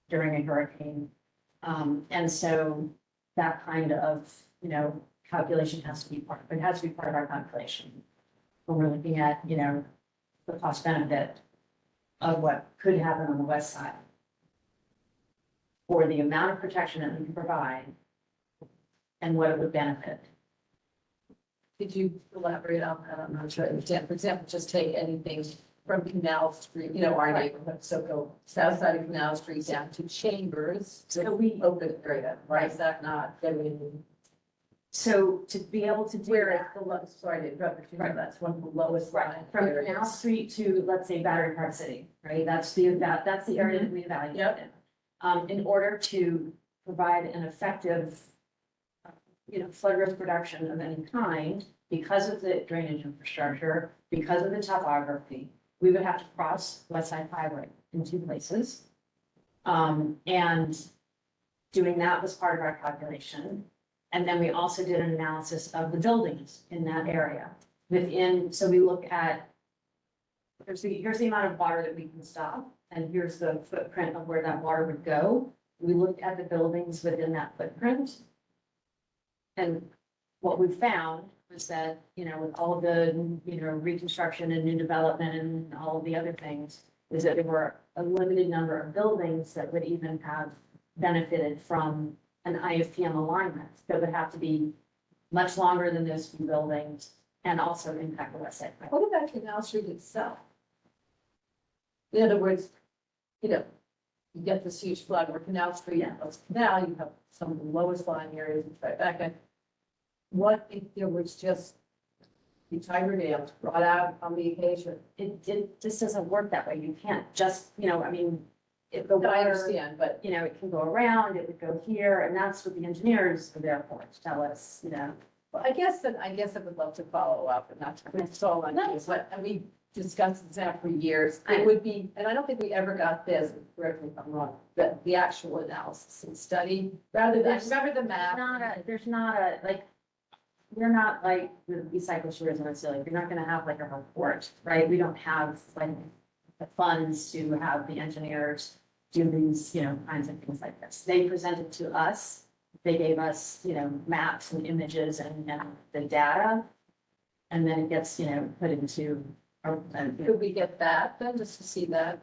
during a hurricane. And so that kind of, calculation has to be part of our calculation. When we're looking at, the cost benefit of what could happen on the west side. For the amount of protection that we can provide and what it would benefit. Could you elaborate on that? I'm not sure. For example, just take anything from Canal Street, our neighborhood, so go south side of Canal Street down to Chambers, So the we, open area, right? Is that not getting? so to be able to do Where that, it's the lowest, sorry to interrupt, but that's one of the lowest line. from areas. Canal Street to, let's say, Battery Park City, right? That's the area that we evaluated. In order to provide an effective, flood risk reduction of any kind, because of the drainage infrastructure, because of the topography, we would have to cross West Side Highway in 2 places. And doing that was part of our calculation. And then we also did an analysis of the buildings in that area so we look at, here's the amount of water that we can stop, and here's the footprint of where that water would go. We looked at the buildings within that footprint. And what we found was that, with all of the, reconstruction and new development and all of the other things, is that there were a limited number of buildings that would even have benefited from an IFPM alignment that would have to be much longer than those few buildings and also impact the west side. What about Canal Street itself? In other words, you get this huge flood where Canal Street, Canal, you have some of the lowest lying areas in Tribeca. What if there was just the tiger dams brought out on the occasion? It just doesn't work that way. You can't just, if the No, I water, understand, but it can go around, it would go here, and that's what the engineers are there for, to tell us, well, I guess I would love to follow up and not to put this all on you, but and we discussed this now for years. It would be, and I don't think we ever got this, correct me if I'm wrong, the actual analysis and study, rather than, I remember the map. We're not like the recycle shores in Cecilia. You're not gonna have like a report, right? We don't have like the funds to have the engineers do these, kinds of things like this. They presented to us, they gave us, maps and images and the data. And then it gets, put into, Could we get that then, just to see that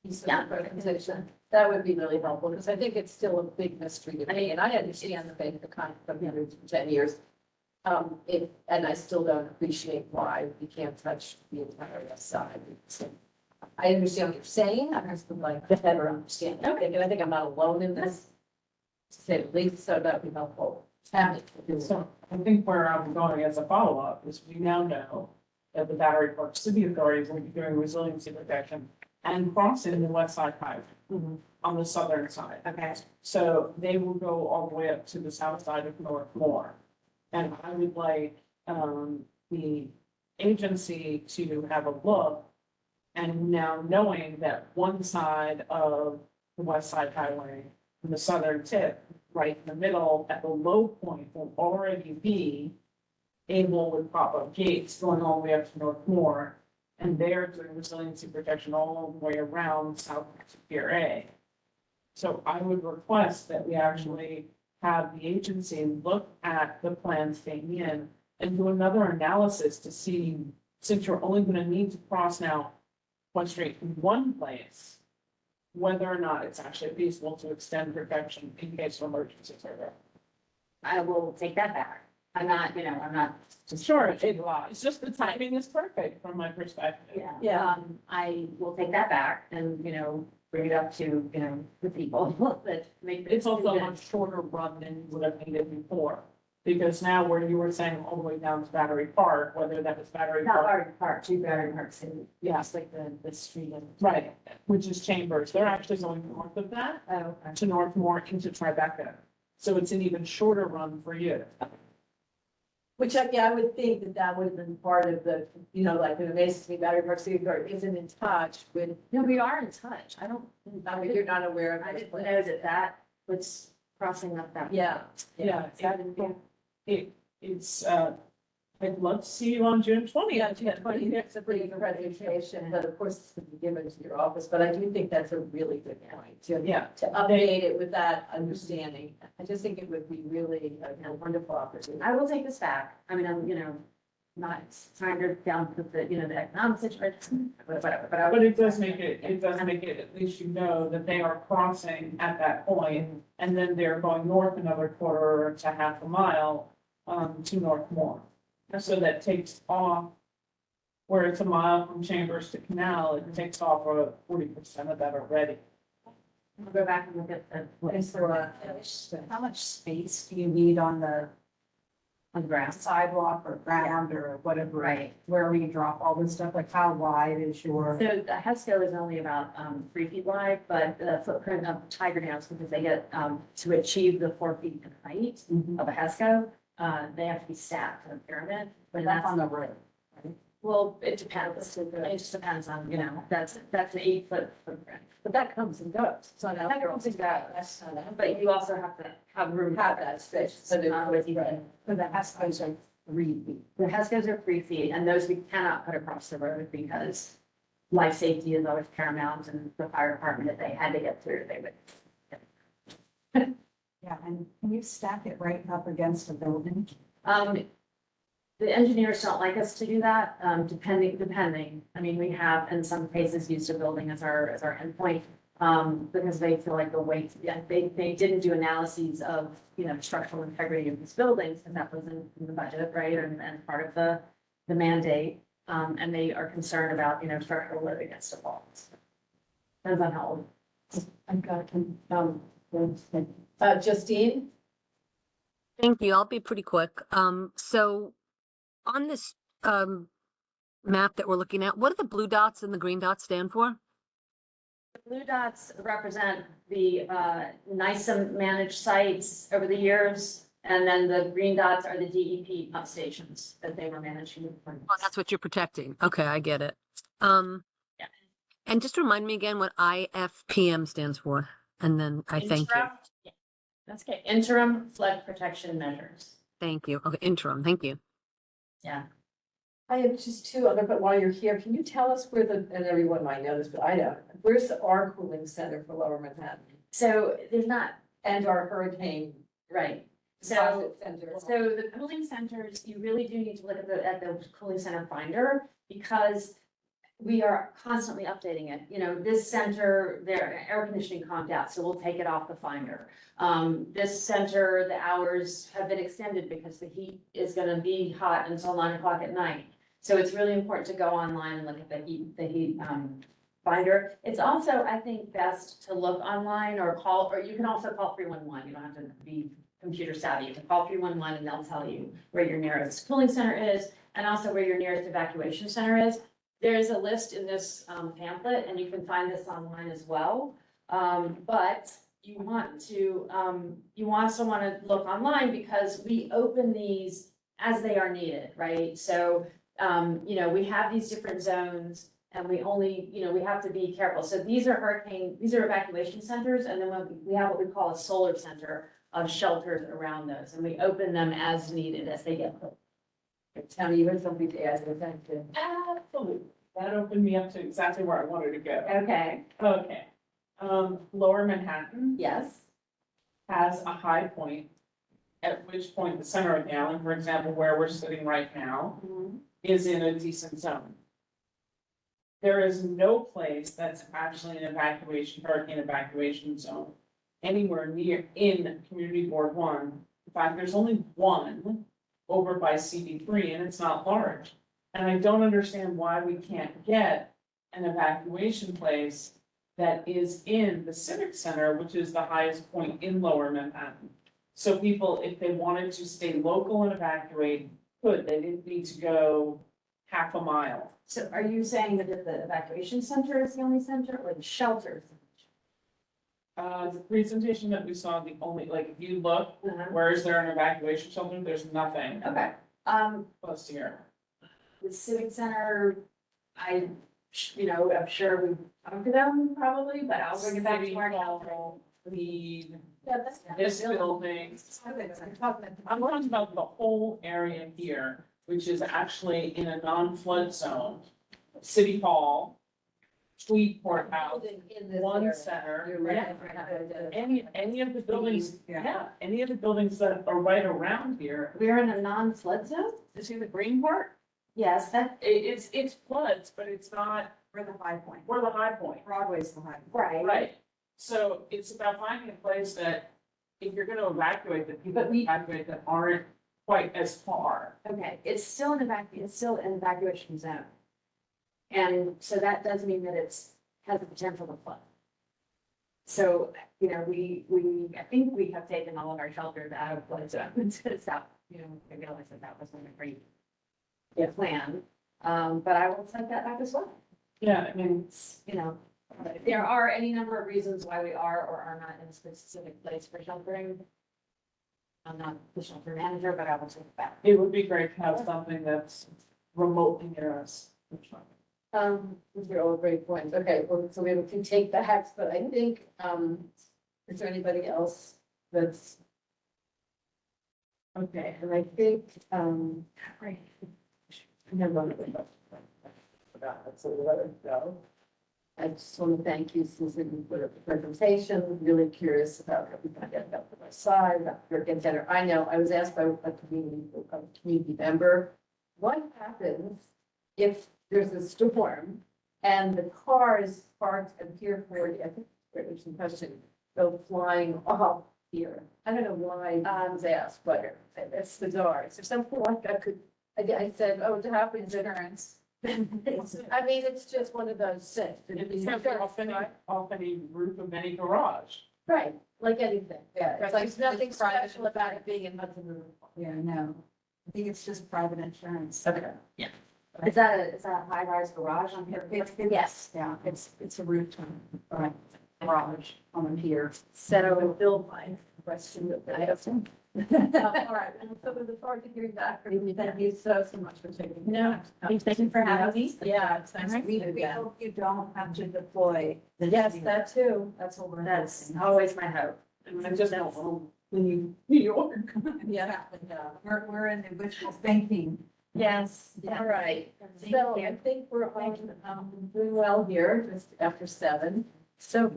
piece of Yeah. the presentation? That would be really helpful, because I think it's still a big mystery to me, and I understand the fact the concept of 10 years. And I still don't appreciate why we can't touch the entire west side. So I understand what you're saying, I just would like to better understand. Okay, and I think I'm not alone in this, to say the least, so that would be helpful. Tammy, So I think where I'm going as a follow-up is we now know that the Battery Park City Authorities will be doing resiliency protection and crossing the west side highway on the southern side. okay, So they will go all the way up to the south side of North Moore. And I would like, the agency to have a look. And now knowing that one side of the west side highway, the southern tip, right in the middle, at the low point will already be able with pop-up gates going all the way up to North Moore. And they're doing resiliency protection all the way around South Pier A. So I would request that we actually have the agency look at the plan staying in and do another analysis to see, since you're only gonna need to cross now one street in one place, whether or not it's actually feasible to extend protection in case of emergencies or whatever. I will take that back. I'm not, Sure, it's just the timing is perfect from my perspective. Yeah. I will take that back and, bring it up to, the people that make. the It's also a decision. much shorter run than you would have needed before. Because now where you were saying all the way down to Battery Park, whether that was Battery Not Park, Battery Park, to Battery Park City. Yeah. It's like the street and. right, which is Chambers, they're actually going north of that Oh, okay. to North Moore into Tribeca. So it's an even shorter run for you. which I would think that that would have been part of the, like, it amazes me, Battery Park City Authority isn't in touch with, No, we are in touch. I don't. I mean, you're not aware of I this didn't plan. know that was crossing up that. Yeah. Yeah, That is- it's, I'd love to see you on June Yeah, 20th. it's a pretty good presentation, but of course, it's to be given to your office, but I do think that's a really good point, Yeah, to update it with that understanding. I just think it would be really a wonderful opportunity. I will take this back. I mean, I'm, not trying to downput the, the economic situation, whatever, but I. but it does make it, at least you know that they are crossing at that point, and then they're going north another quarter to half a mile, to North Moore. So that takes off, where it's a mile from Chambers to Canal, it takes off 40% of that already. I'll go back and look at the. Is there a- How much space do you need on the ground. sidewalk or ground or whatever? Right. Where you drop all this stuff, like how wide is your? So the HESCO is only about 3 feet wide, but the footprint of Tiger Downs, because they get to achieve the 4 feet in height of a HESCO, they have to be stacked in a pyramid. But that's on the road. Well, it depends. It just depends on, that's an 8-foot footprint. But that comes and goes, so now. That comes and goes. But you also have to have room. Have that space, so that- With you. right. So the HESCOs are 3 feet. The HESCOs are 3 feet, and those we cannot put across the road because life safety is always paramount, and the fire department, if they had to get through, they would. Yeah, and can you stack it right up against a building? The engineers don't like us to do that, depending. I mean, we have in some cases used a building as our endpoint, because they feel like the weight, they didn't do analyses of, structural integrity of these buildings, because that was in the budget, right, and part of the mandate. And they are concerned about, structural load against defaults. Depends on how old. I've got, Justine? Thank you. I'll be pretty quick. So on this map that we're looking at, what do the blue dots and the green dots stand for? The blue dots represent the NISA managed sites over the years, and then the green dots are the DEP pump stations that they were managing. Oh, that's what you're protecting. Okay, I get it. Yeah. And just remind me again what IFPM stands for, and then I thank you. Interim- yeah, That's okay. Interim flood protection measures. Thank you. Okay, interim. Thank you. Yeah. I have just two other, but while you're here, can you tell us where and everyone might know this, but I don't, where's our cooling center for Lower Manhattan? So there's not, And our hurricane right, so. deposit center? So the cooling centers, you really do need to look at the cooling center finder because we are constantly updating it. You know, this center, their air conditioning conked out, so we'll take it off the finder. This center, the hours have been extended because the heat is gonna be hot until 9 o'clock at night. So it's really important to go online and look at the heat finder. It's also, I think, best to look online or call, or you can also call 311. You don't have to be computer savvy. You can call 311 and they'll tell you where your nearest cooling center is and also where your nearest evacuation center is. There is a list in this pamphlet and you can find this online as well. But you want someone to look online because we open these as they are needed, right? So, you know, we have these different zones and we only, you know, we have to be careful. So these are evacuation centers. And then we have what we call a solar center of shelters around those. And we open them as needed as they get put. Tammy, you had something to add, thank you. Absolutely. That opened me up to exactly where I wanted to go. Okay, Okay. Lower Manhattan yes. has a high point, at which point the center of the island, for example, where we're sitting right now, is in a decent zone. There is no place that's actually an hurricane evacuation zone anywhere near in Community Board 1. In fact, there's only one over by CD3 and it's not large. And I don't understand why we can't get an evacuation place that is in the Civic Center, which is the highest point in Lower Manhattan. So people, if they wanted to stay local and evacuate, could, they didn't need to go half a mile. So are you saying that the evacuation center is the only center or the shelters? The presentation that we saw, the only, like, if you look, Uh-huh. where is there an evacuation shelter? There's nothing Okay, close to here. the civic center, I'm sure we've come to them probably, but I'll bring it back to our. City Hall, Lead, Yeah, that's. this building. I'm talking about the whole area here, which is actually in a non-flood zone. City Hall, Tweed Courthouse, one center. You're right. Any of the buildings, yeah, any of the buildings that are right around here. We're in a non-flood zone? You see the green part? Yes, that, It's floods, but it's not, For the high point. we're the high point. Broadway's the high. right. Right, so it's about finding a place that, if you're gonna evacuate, that people evacuate that aren't quite as far. Okay, it's still an evacuation zone. And so that does mean that has the potential to flood. So, you know, I think we have taken all of our shelters out of flood zones. I realized that wasn't a great plan. But I will take that back as well. Yeah, I mean, There are any number of reasons why we are or are not in a specific place for sheltering. I'm not the shelter manager, but I will take it back. it would be great to have something that's remotely near us. These are all great points. Okay, well, so we have a few take backs, but I think, is there anybody else that's? Okay, and I think, right. Never mind. Forgot, so we'll let it go. I just want to thank you, Susan, for the presentation. Really curious about how we can get up to my side, about Hurricane Center. I know, I was asked by a community member, what happens if there's a storm and the cars parked at Pier 40, I think there's some question, go flying off here? I don't know why I was asked, but it's bizarre. Is there something like I could, I said, oh, to have insurance. I mean, it's just one of those things. It's off any roof of any garage. Right, like anything. Yeah, it's like, It's there's nothing private special about it being in Hudson River. Yeah, no. I think it's just private insurance. Okay. Is that a high-rise garage on here? Yes, yeah, it's a rooftop, right, garage on the pier. So, Bill, my question that I have. All right, and so we look forward to hearing back from you. Thank you so much for taking. No, thank you for having me. Yeah, it's nice to We meet you we again. hope you don't have to deploy. Yes, that too. That's what we're. That's always my hope. I just don't want to leave New York. Yeah, we're in the wishful thinking Yes, all right. So I think we're all doing well here, just after 7. So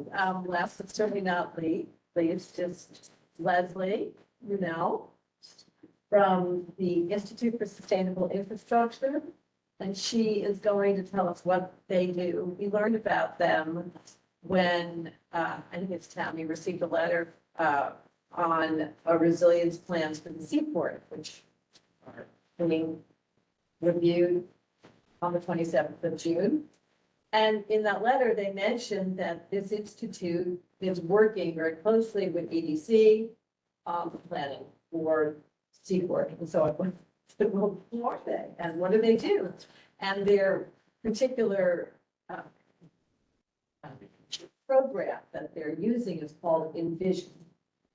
last but certainly not least, just Leslie, from the Institute for Sustainable Infrastructure. And she is going to tell us what they do. We learned about them when, I think it's Tammy, received a letter on a resilience plans for the seaport, which are being reviewed on the 27th of June. And in that letter, they mentioned that this institute is working very closely with EDC on the planning for seaport. And so I went, well, who are they and what do they do? And their particular program that they're using is called Envision.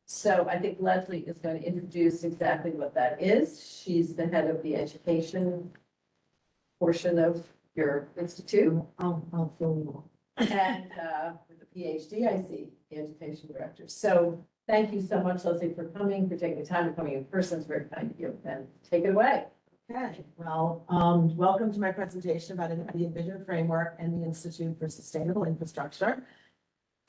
So I think Leslie is going to introduce exactly what that is. She's the head of the education portion of your institute. I'll fill you in. And with a PhD, I see the education director. So thank you so much, Leslie, for coming, for taking the time, for coming in person. It's very kind of you. And take it away. Okay, well, welcome to my presentation about the Envision Framework and the Institute for Sustainable Infrastructure.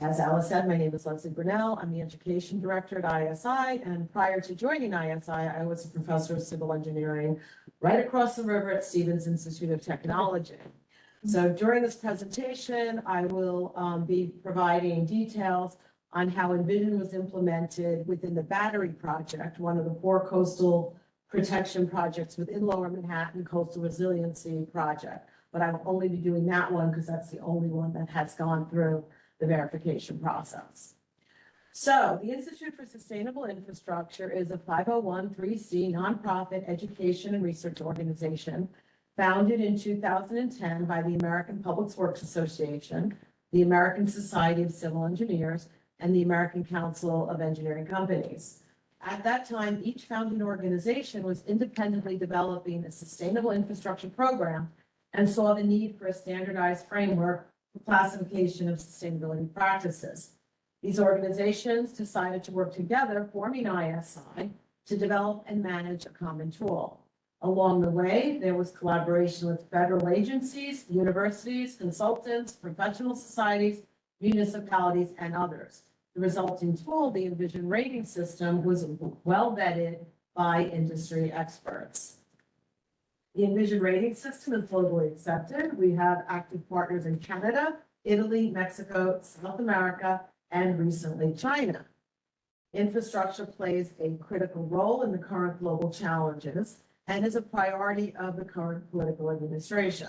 As Alice said, my name is Leslie Brunel. I'm the Education Director at ISI, and prior to joining ISI, I was a professor of civil engineering right across the river at Stevens Institute of Technology. So during this presentation, I will be providing details on how Envision was implemented within the Battery Project, one of the 4 coastal protection projects within Lower Manhattan Coastal Resiliency Project. But I will only be doing that one because that's the only one that has gone through the verification process. So the Institute for Sustainable Infrastructure is a 501(c) nonprofit education and research organization founded in 2010 by the American Public Works Association, the American Society of Civil Engineers, and the American Council of Engineering Companies. At that time, each founding organization was independently developing a sustainable infrastructure program and saw the need for a standardized framework for classification of sustainability practices. These organizations decided to work together, forming ISI, to develop and manage a common tool. Along the way, there was collaboration with federal agencies, universities, consultants, professional societies, municipalities, and others. The resulting tool, the Envision rating system, was well vetted by industry experts. The Envision rating system is globally accepted. We have active partners in Canada, Italy, Mexico, South America, and recently China. Infrastructure plays a critical role in the current global challenges and is a priority of the current political administration.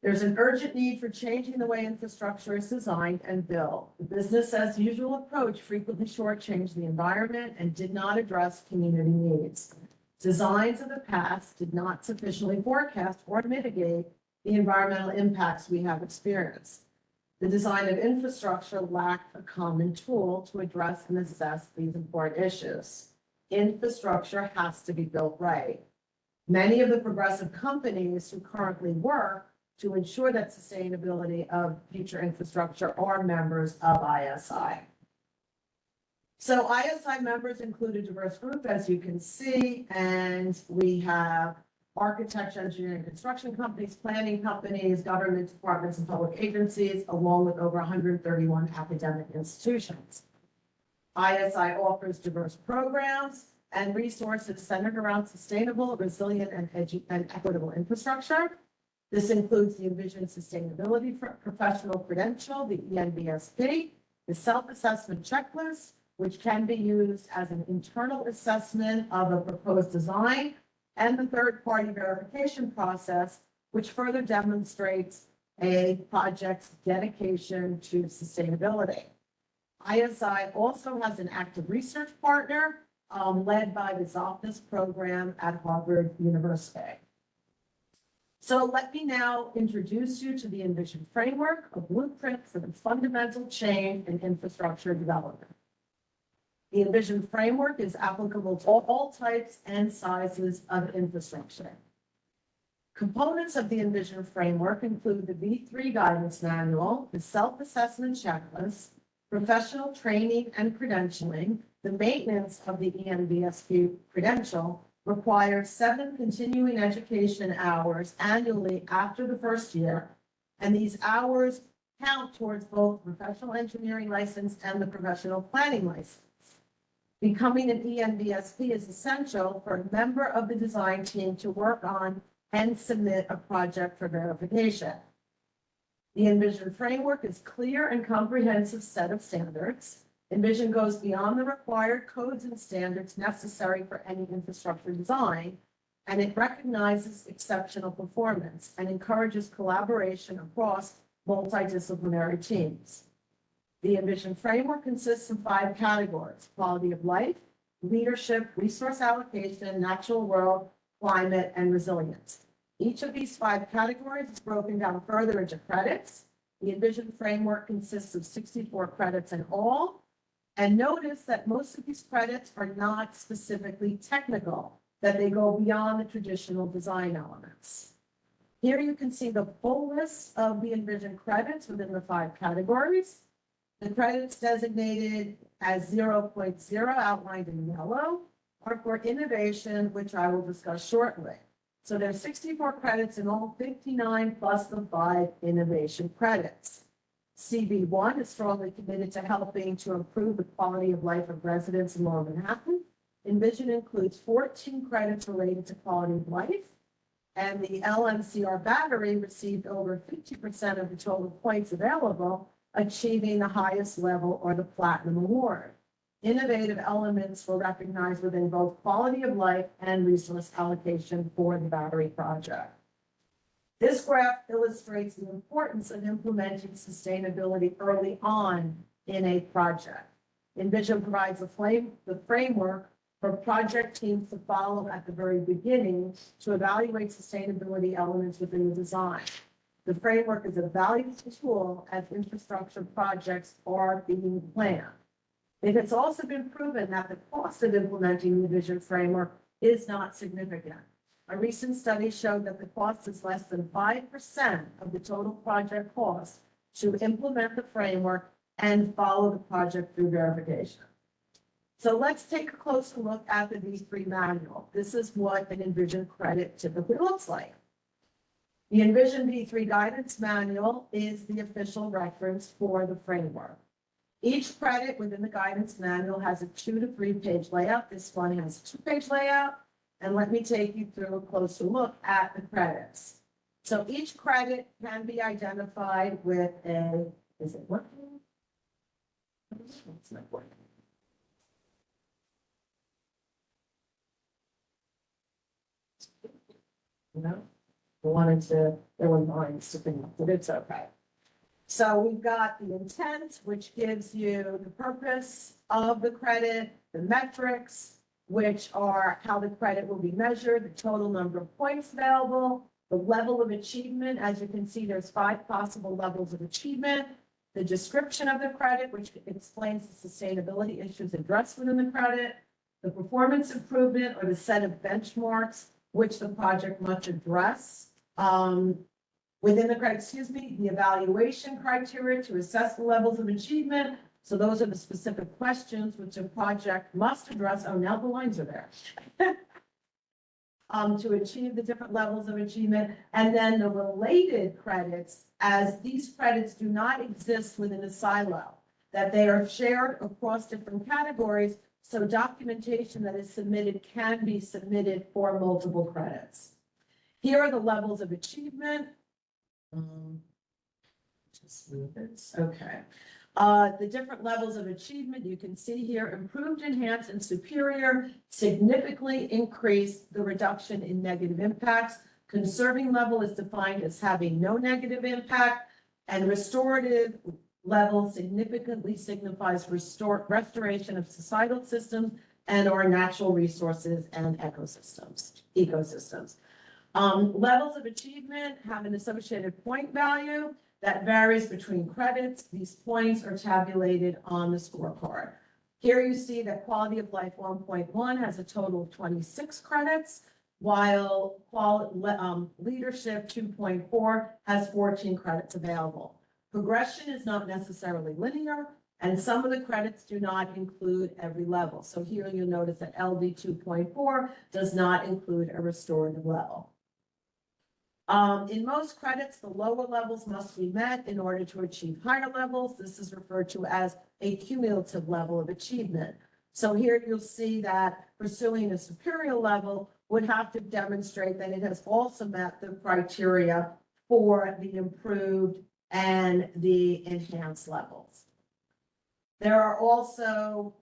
There's an urgent need for changing the way infrastructure is designed and built. The business as usual approach frequently shortchanged the environment and did not address community needs. Designs of the past did not sufficiently forecast or mitigate the environmental impacts we have experienced. The design of infrastructure lacked a common tool to address and assess these important issues. Infrastructure has to be built right. Many of the progressive companies who currently work to ensure that sustainability of future infrastructure are members of ISI. So ISI members include a diverse group, as you can see, and we have architecture, engineering, construction companies, planning companies, government departments, and public agencies, along with over 131 academic institutions. ISI offers diverse programs and resources centered around sustainable, resilient, and equitable infrastructure. This includes the Envision Sustainability Professional Credential, the ENVSP, the Self-Assessment Checklist, which can be used as an internal assessment of a proposed design, and the third-party verification process, which further demonstrates a project's dedication to sustainability. ISI also has an active research partner led by the Zofnass program at Harvard University. So let me now introduce you to the Envision framework, a blueprint for the fundamental change in infrastructure development. The Envision framework is applicable to all types and sizes of infrastructure. Components of the Envision framework include the V3 guidance manual, the self-assessment checklist, professional training and credentialing, the maintenance of the ENVSP credential, requires 7 continuing education hours annually after the first year. And these hours count towards both professional engineering license and the professional planning license. Becoming an ENVSP is essential for a member of the design team to work on and submit a project for verification. The Envision framework is clear and comprehensive set of standards. Envision goes beyond the required codes and standards necessary for any infrastructure design, and it recognizes exceptional performance and encourages collaboration across multidisciplinary teams. The Envision framework consists of 5 categories: quality of life, leadership, resource allocation, natural world, climate, and resilience. Each of these 5 categories is broken down further into credits. The Envision framework consists of 64 credits in all. And notice that most of these credits are not specifically technical, that they go beyond the traditional design elements. Here you can see the full list of the Envision credits within the 5 categories. The credits designated as 0.0 outlined in yellow are for innovation, which I will discuss shortly. So there's 64 credits in all, 59 plus the 5 innovation credits. CB1 is strongly committed to helping to improve the quality of life of residents in Lower Manhattan. Envision includes 14 credits related to quality of life, and the LMCR battery received over 50% of the total points available, achieving the highest level or the Platinum Award. Innovative elements were recognized within both quality of life and resource allocation for the battery project. This graph illustrates the importance of implementing sustainability early on in a project. Envision provides the framework for project teams to follow at the very beginning to evaluate sustainability elements within the design. The framework is a valuable tool as infrastructure projects are being planned. It has also been proven that the cost of implementing the Envision framework is not significant. A recent study showed that the cost is less than 5% of the total project cost to implement the framework and follow the project through verification. So let's take a closer look at the V3 manual. This is what an Envision credit typically looks like. The Envision V3 guidance manual is the official reference for the framework. Each credit within the guidance manual has a 2 to 3 page layout. This one has a 2-page layout. And let me take you through a closer look at the credits. So each credit can be identified with a, is it working? It's not working. No, there were lines sticking up, but it's okay. So we've got the intent, which gives you the purpose of the credit, the metrics, which are how the credit will be measured, the total number of points available, the level of achievement. As you can see, there's 5 possible levels of achievement, the description of the credit, which explains the sustainability issues addressed within the credit, the performance improvement or the set of benchmarks which the project must address within the credit, the evaluation criteria to assess the levels of achievement. So those are the specific questions which a project must address. Oh, now the lines are there. To achieve the different levels of achievement. And then the related credits, as these credits do not exist within a silo, that they are shared across different categories. So documentation that is submitted can be submitted for multiple credits. Here are the levels of achievement. Just move this. Okay. The different levels of achievement you can see here: improved, enhanced, and superior significantly increase the reduction in negative impacts. Conserving level is defined as having no negative impact, and restorative level significantly signifies restoration of societal systems and or natural resources and ecosystems. Levels of achievement have an associated point value that varies between credits. These points are tabulated on the scorecard. Here you see that quality of life 1.1 has a total of 26 credits, while leadership 2.4 has 14 credits available. Progression is not necessarily linear. And some of the credits do not include every level. So here you'll notice that LD 2.4 does not include a restorative level. In most credits, the lower levels must be met in order to achieve higher levels. This is referred to as a cumulative level of achievement. So here you'll see that pursuing a superior level would have to demonstrate that it has also met the criteria for the improved and the enhanced levels. There are also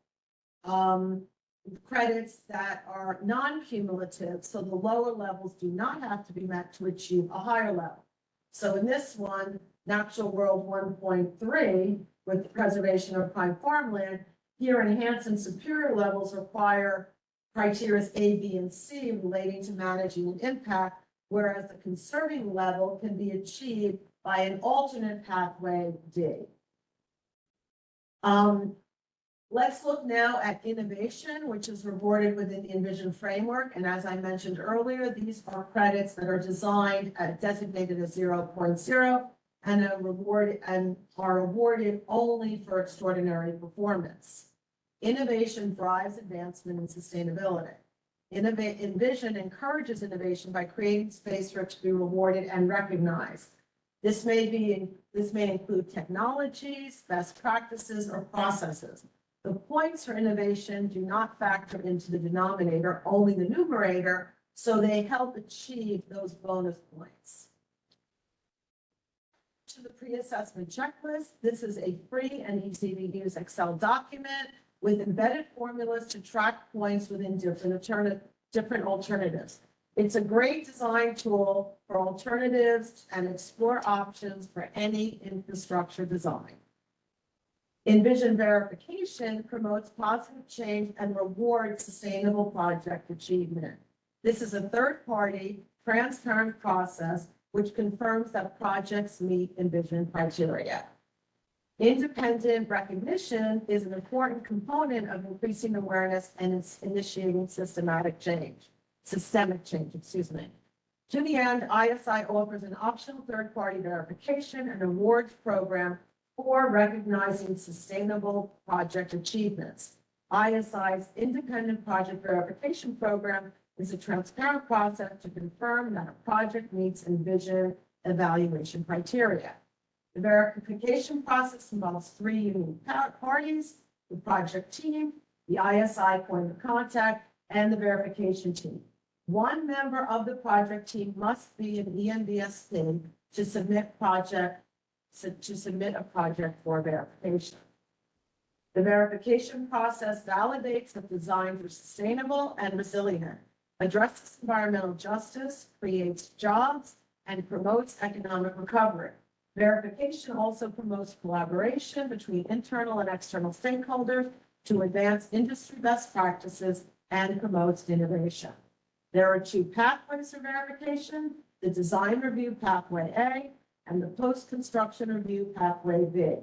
credits that are non-cumulative, so the lower levels do not have to be met to achieve a higher level. So in this one, Natural World 1.3, with the preservation of prime farmland, here enhanced and superior levels require criteria A, B, and C relating to managing an impact, whereas the conserving level can be achieved by an alternate pathway D. Let's look now at innovation, which is rewarded within the Envision framework. And as I mentioned earlier, these are credits that are designed, designated as 0.0 and are awarded only for extraordinary performance. Innovation drives advancement in sustainability. Envision encourages innovation by creating space for it to be rewarded and recognized. This may include technologies, best practices, or processes. The points for innovation do not factor into the denominator, only the numerator, so they help achieve those bonus points. To the pre-assessment checklist, this is a free and easy to use Excel document with embedded formulas to track points within different alternatives. It's a great design tool for alternatives and explore options for any infrastructure design. Envision verification promotes positive change and rewards sustainable project achievement. This is a third-party, transparent process which confirms that projects meet Envision criteria. Independent recognition is an important component of increasing awareness and initiating systemic change, excuse me. To the end, ISI offers an optional third-party verification and awards program for recognizing sustainable project achievements. ISI's independent project verification program is a transparent process to confirm that a project meets Envision evaluation criteria. The verification process involves 3 unique parties: the project team, the ISI point of contact, and the verification team. One member of the project team must be an ENVSP to submit a project for verification. The verification process validates that designs are sustainable and resilient, addresses environmental justice, creates jobs, and promotes economic recovery. Verification also promotes collaboration between internal and external stakeholders to advance industry best practices and promotes innovation. There are 2 pathways for verification: the design review pathway A and the post-construction review pathway B.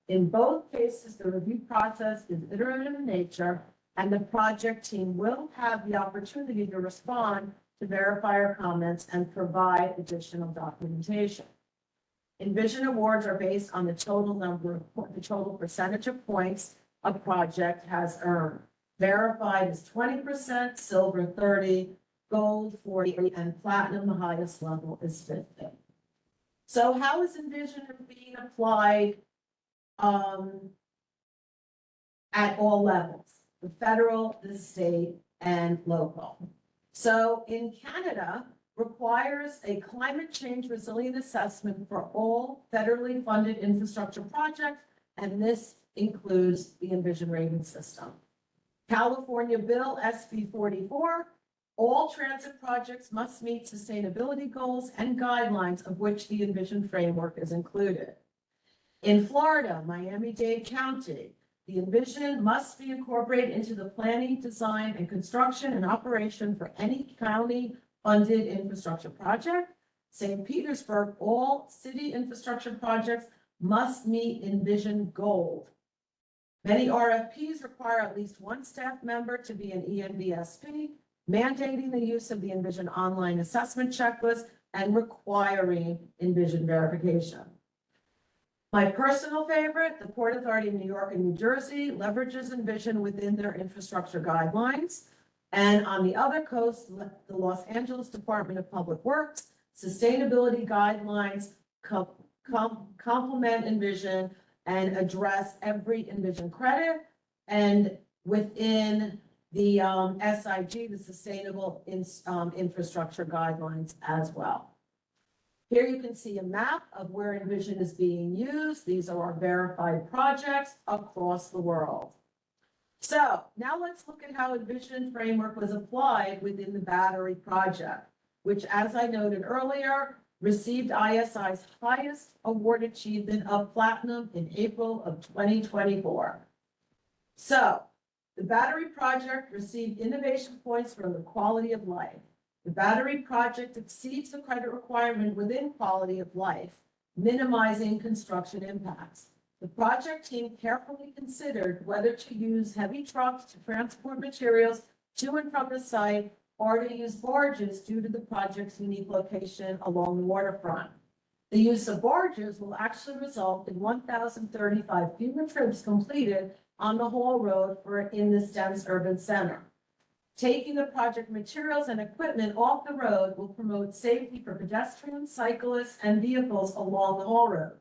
In both cases, the review process is iterative in nature, and the project team will have the opportunity to respond to verifier comments and provide additional documentation. Envision awards are based on the total percentage of points a project has earned. Verified is 20%, silver 30%, gold 40%, and platinum, the highest level, is 50%. So how is Envision being applied at all levels, the federal, the state, and local? So in Canada, requires a climate change resilient assessment for all federally funded infrastructure projects, and this includes the Envision rating system. California Bill SB 44, all transit projects must meet sustainability goals and guidelines, of which the Envision framework is included. In Florida, Miami-Dade County, the Envision must be incorporated into the planning, design, and construction and operation for any county-funded infrastructure project. St. Petersburg, all city infrastructure projects must meet Envision Gold. Many RFPs require at least 1 staff member to be an ENVSP, mandating the use of the Envision online assessment checklist and requiring Envision verification. My personal favorite, the Port Authority of New York and New Jersey leverages Envision within their infrastructure guidelines. And on the other coast, the Los Angeles Department of Public Works sustainability guidelines complement Envision and address every Envision credit. And within the SIG, the Sustainable Infrastructure Guidelines as well. Here you can see a map of where Envision is being used. These are our verified projects across the world. So now let's look at how Envision framework was applied within the battery project, which, as I noted earlier, received ISI's highest award achievement of platinum in April of 2024. So the battery project received innovation points for the quality of life. The battery project exceeds the credit requirement within quality of life, minimizing construction impacts. The project team carefully considered whether to use heavy trucks to transport materials to and from the site or to use barges due to the project's unique location along the waterfront. The use of barges will actually result in 1,035 fewer trips completed on the Hall Road in this dense urban center. Taking the project materials and equipment off the road will promote safety for pedestrians, cyclists, and vehicles along the Hall Road.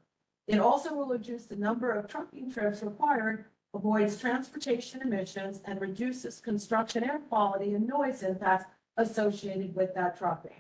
It also will reduce the number of trucking trips required, avoids transportation emissions, and reduces construction air quality and noise impacts associated with that trucking.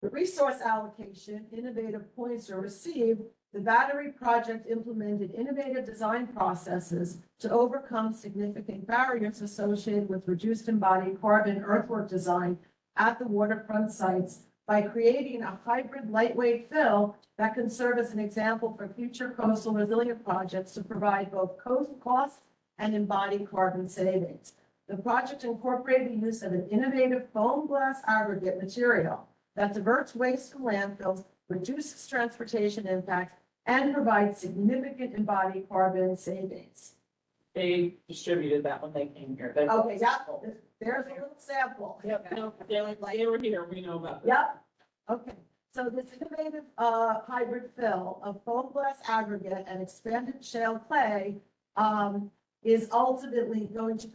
The resource allocation innovative points are received. The battery project implemented innovative design processes to overcome significant barriers associated with reduced embodied carbon earthwork design at the waterfront sites by creating a hybrid lightweight fill that can serve as an example for future coastal resilient projects to provide both cost and embodied carbon savings. The project incorporated the use of an innovative foam glass aggregate material that diverts waste from landfills, reduces transportation impacts, and provides significant embodied carbon savings. They distributed that when they came here. Okay, yeah, there's a little sample. Yep, no, they were here, we know about this. Yep, okay. So this innovative hybrid fill of foam glass aggregate and expanded shale clay is ultimately going to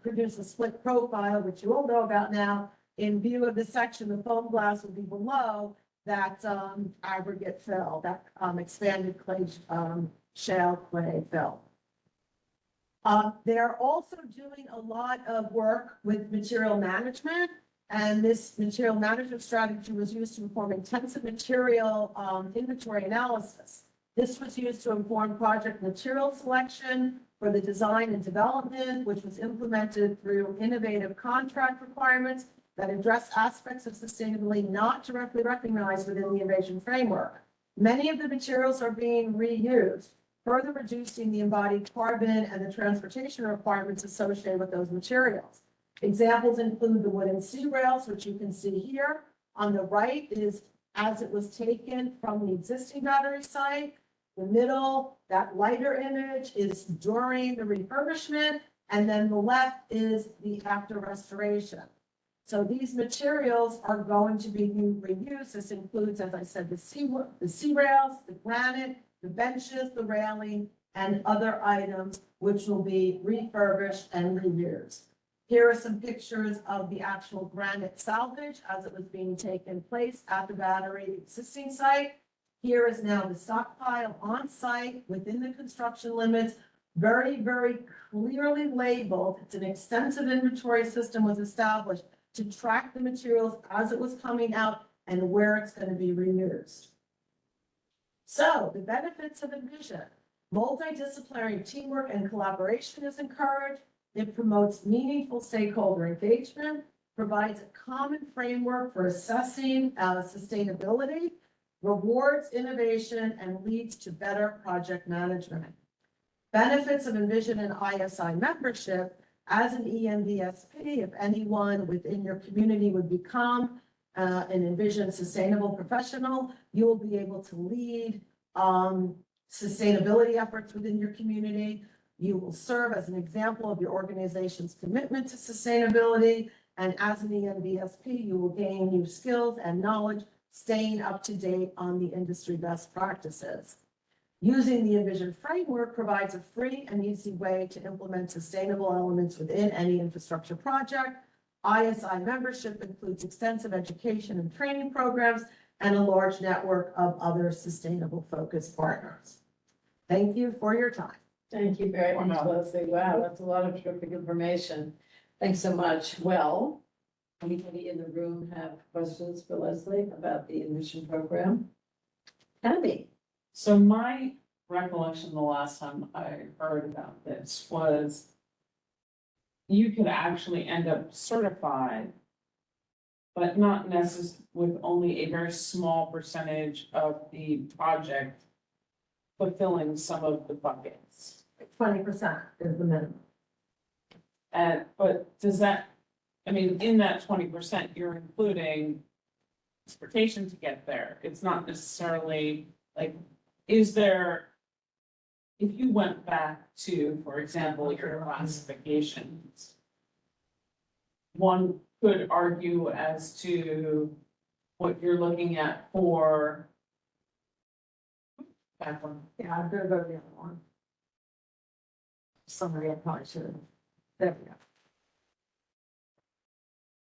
produce a split profile, which you all know about now. In view of this section, the foam glass will be below that aggregate fill, that expanded clay shale clay fill. They're also doing a lot of work with material management, and this material management strategy was used to inform intensive material inventory analysis. This was used to inform project material selection for the design and development, which was implemented through innovative contract requirements that address aspects of sustainability not directly recognized within the Envision framework. Many of the materials are being reused, further reducing the embodied carbon and the transportation requirements associated with those materials. Examples include the wooden sea rails, which you can see here. On the right is as it was taken from the existing battery site. The middle, that lighter image, is during the refurbishment, and then the left is the after restoration. So these materials are going to be reused. This includes, as I said, the sea rails, the granite, the benches, the railing, and other items which will be refurbished and reused. Here are some pictures of the actual granite salvage as it was being taken place at the battery existing site. Here is now the stockpile on site within the construction limits, very, very clearly labeled. It's an extensive inventory system was established to track the materials as it was coming out and where it's going to be reused. So the benefits of Envision: multidisciplinary teamwork and collaboration is encouraged. It promotes meaningful stakeholder engagement, provides a common framework for assessing sustainability, rewards innovation, and leads to better project management. Benefits of Envision and ISI membership: as an ENVSP, if anyone within your community would become an Envision sustainable professional, you will be able to lead sustainability efforts within your community. You will serve as an example of your organization's commitment to sustainability. And as an ENVSP, you will gain new skills and knowledge, staying up to date on the industry best practices. Using the Envision framework provides a free and easy way to implement sustainable elements within any infrastructure project. ISI membership includes extensive education and training programs and a large network of other sustainable focused partners. Thank you for your time. Thank you very much, Leslie. Wow, that's a lot of terrific information. Thanks so much. Well, anybody in the room have questions for Leslie about the Envision program? Tammy? So my recollection the last time I heard about this was you could actually end up certified, but not necessarily with only a very small percentage of the project fulfilling some of the buckets. 20% is the minimum. And, but does that, I mean, in that 20%, you're including transportation to get there. It's not necessarily like, is there, if you went back to, for example, your classifications, one could argue as to what you're looking at for back one. Yeah, I'm gonna go to the other one. Summary, I probably should have. There we go.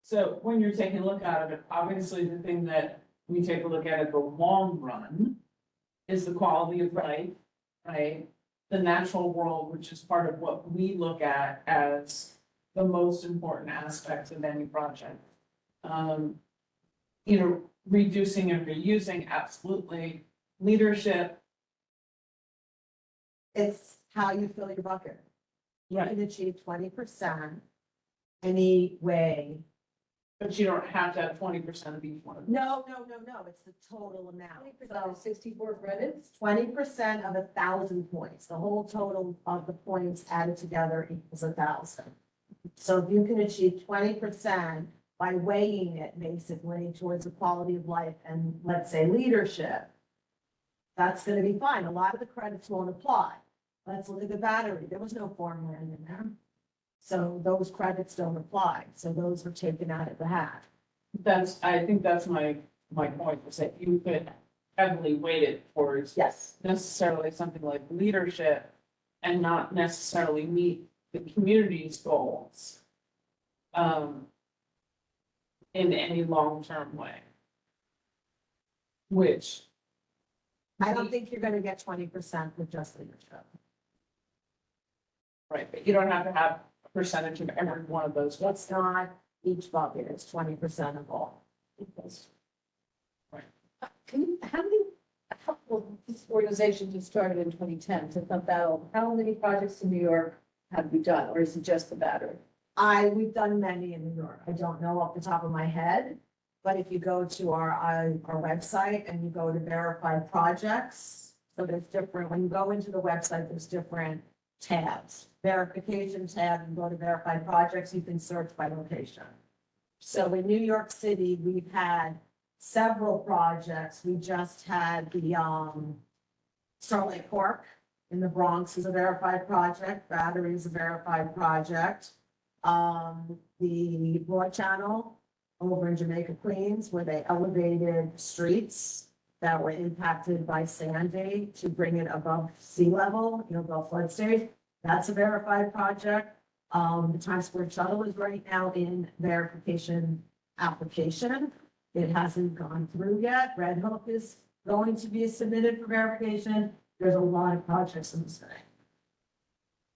So when you're taking a look at it, obviously the thing that we take a look at the long run is the quality of life, right? The natural world, which is part of what we look at as the most important aspects of any project. You know, reducing and reusing, absolutely. Leadership. It's how you fill your bucket. You Right. can achieve 20% any way. But you don't have to have 20% of each one of them. No, it's the total amount. 64 credits? 20% of 1,000 points. The whole total of the points added together equals 1,000. So if you can achieve 20% by weighing it basically towards the quality of life and let's say leadership, that's gonna be fine. A lot of the credits won't apply. Let's look at the battery. There was no farmland in there. So those credits don't apply. So those were taken out of the hat. I think that's my point, was that you could heavily weight it towards Yes. necessarily something like leadership and not necessarily meet the community's goals in any long-term way. Which, I don't think you're gonna get 20% with just leadership. right, but you don't have to have a percentage of every one of those. It's not each bucket, it's 20% of all. Well, this organization just started in 2010, so it's not that old. How many projects in New York have we done, or is it just the battery? We've done many in New York. I don't know off the top of my head. But if you go to our website and you go to verified projects, so there's different, when you go into the website, there's different tabs. Verification tab, you go to verified projects, you can search by location. So in New York City, we've had several projects. We just had the Starlight Park in the Bronx is a verified project. Battery is a verified project. The Broad Channel over in Jamaica, Queens, where they elevated streets that were impacted by Sandy to bring it above sea level, above flood stage. That's a verified project. The Times Square shuttle is right now in verification application. It hasn't gone through yet. Red Hook is going to be submitted for verification. There's a lot of projects in the city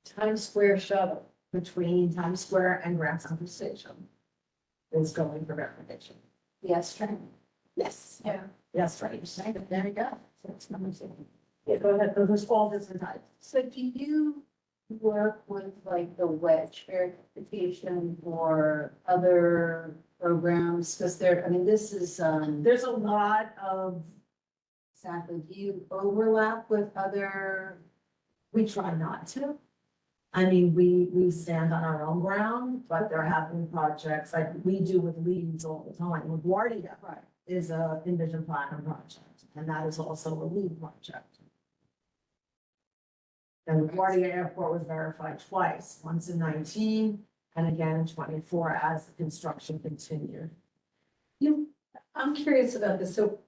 Times Square shuttle. between Times Square and Grand Central Station is going for verification. Yes, train. Yes. Yeah. Yes, right. There we go. So it's number 6. Yeah, go ahead. Those are all different types. So do you work with like the wedge verification or other programs? Because this is, There's a lot of, exactly, do you overlap with other? we try not to. I mean, we stand on our own ground, but there have been projects like we do with leads all the time. LaGuardia is a Envision Platinum project, and that is also a lead project. And LaGuardia Airport was verified twice, once in 19 and again in 24 as the construction continued. I'm curious about this. So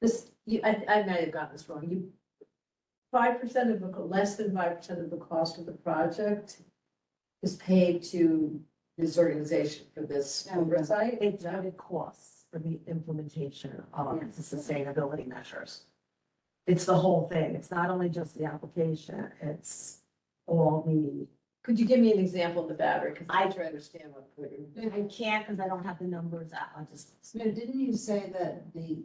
I might have gotten this wrong. 5% of the, less than 5% of the cost of the project is paid to this organization for this oversight? It's what it costs for the implementation of the sustainability measures. It's the whole thing. It's not only just the application, it's all the. Could you give me an example of the battery? Because I try to understand what we're doing. I can't because I don't have the numbers out. I just. Smith, didn't you say that the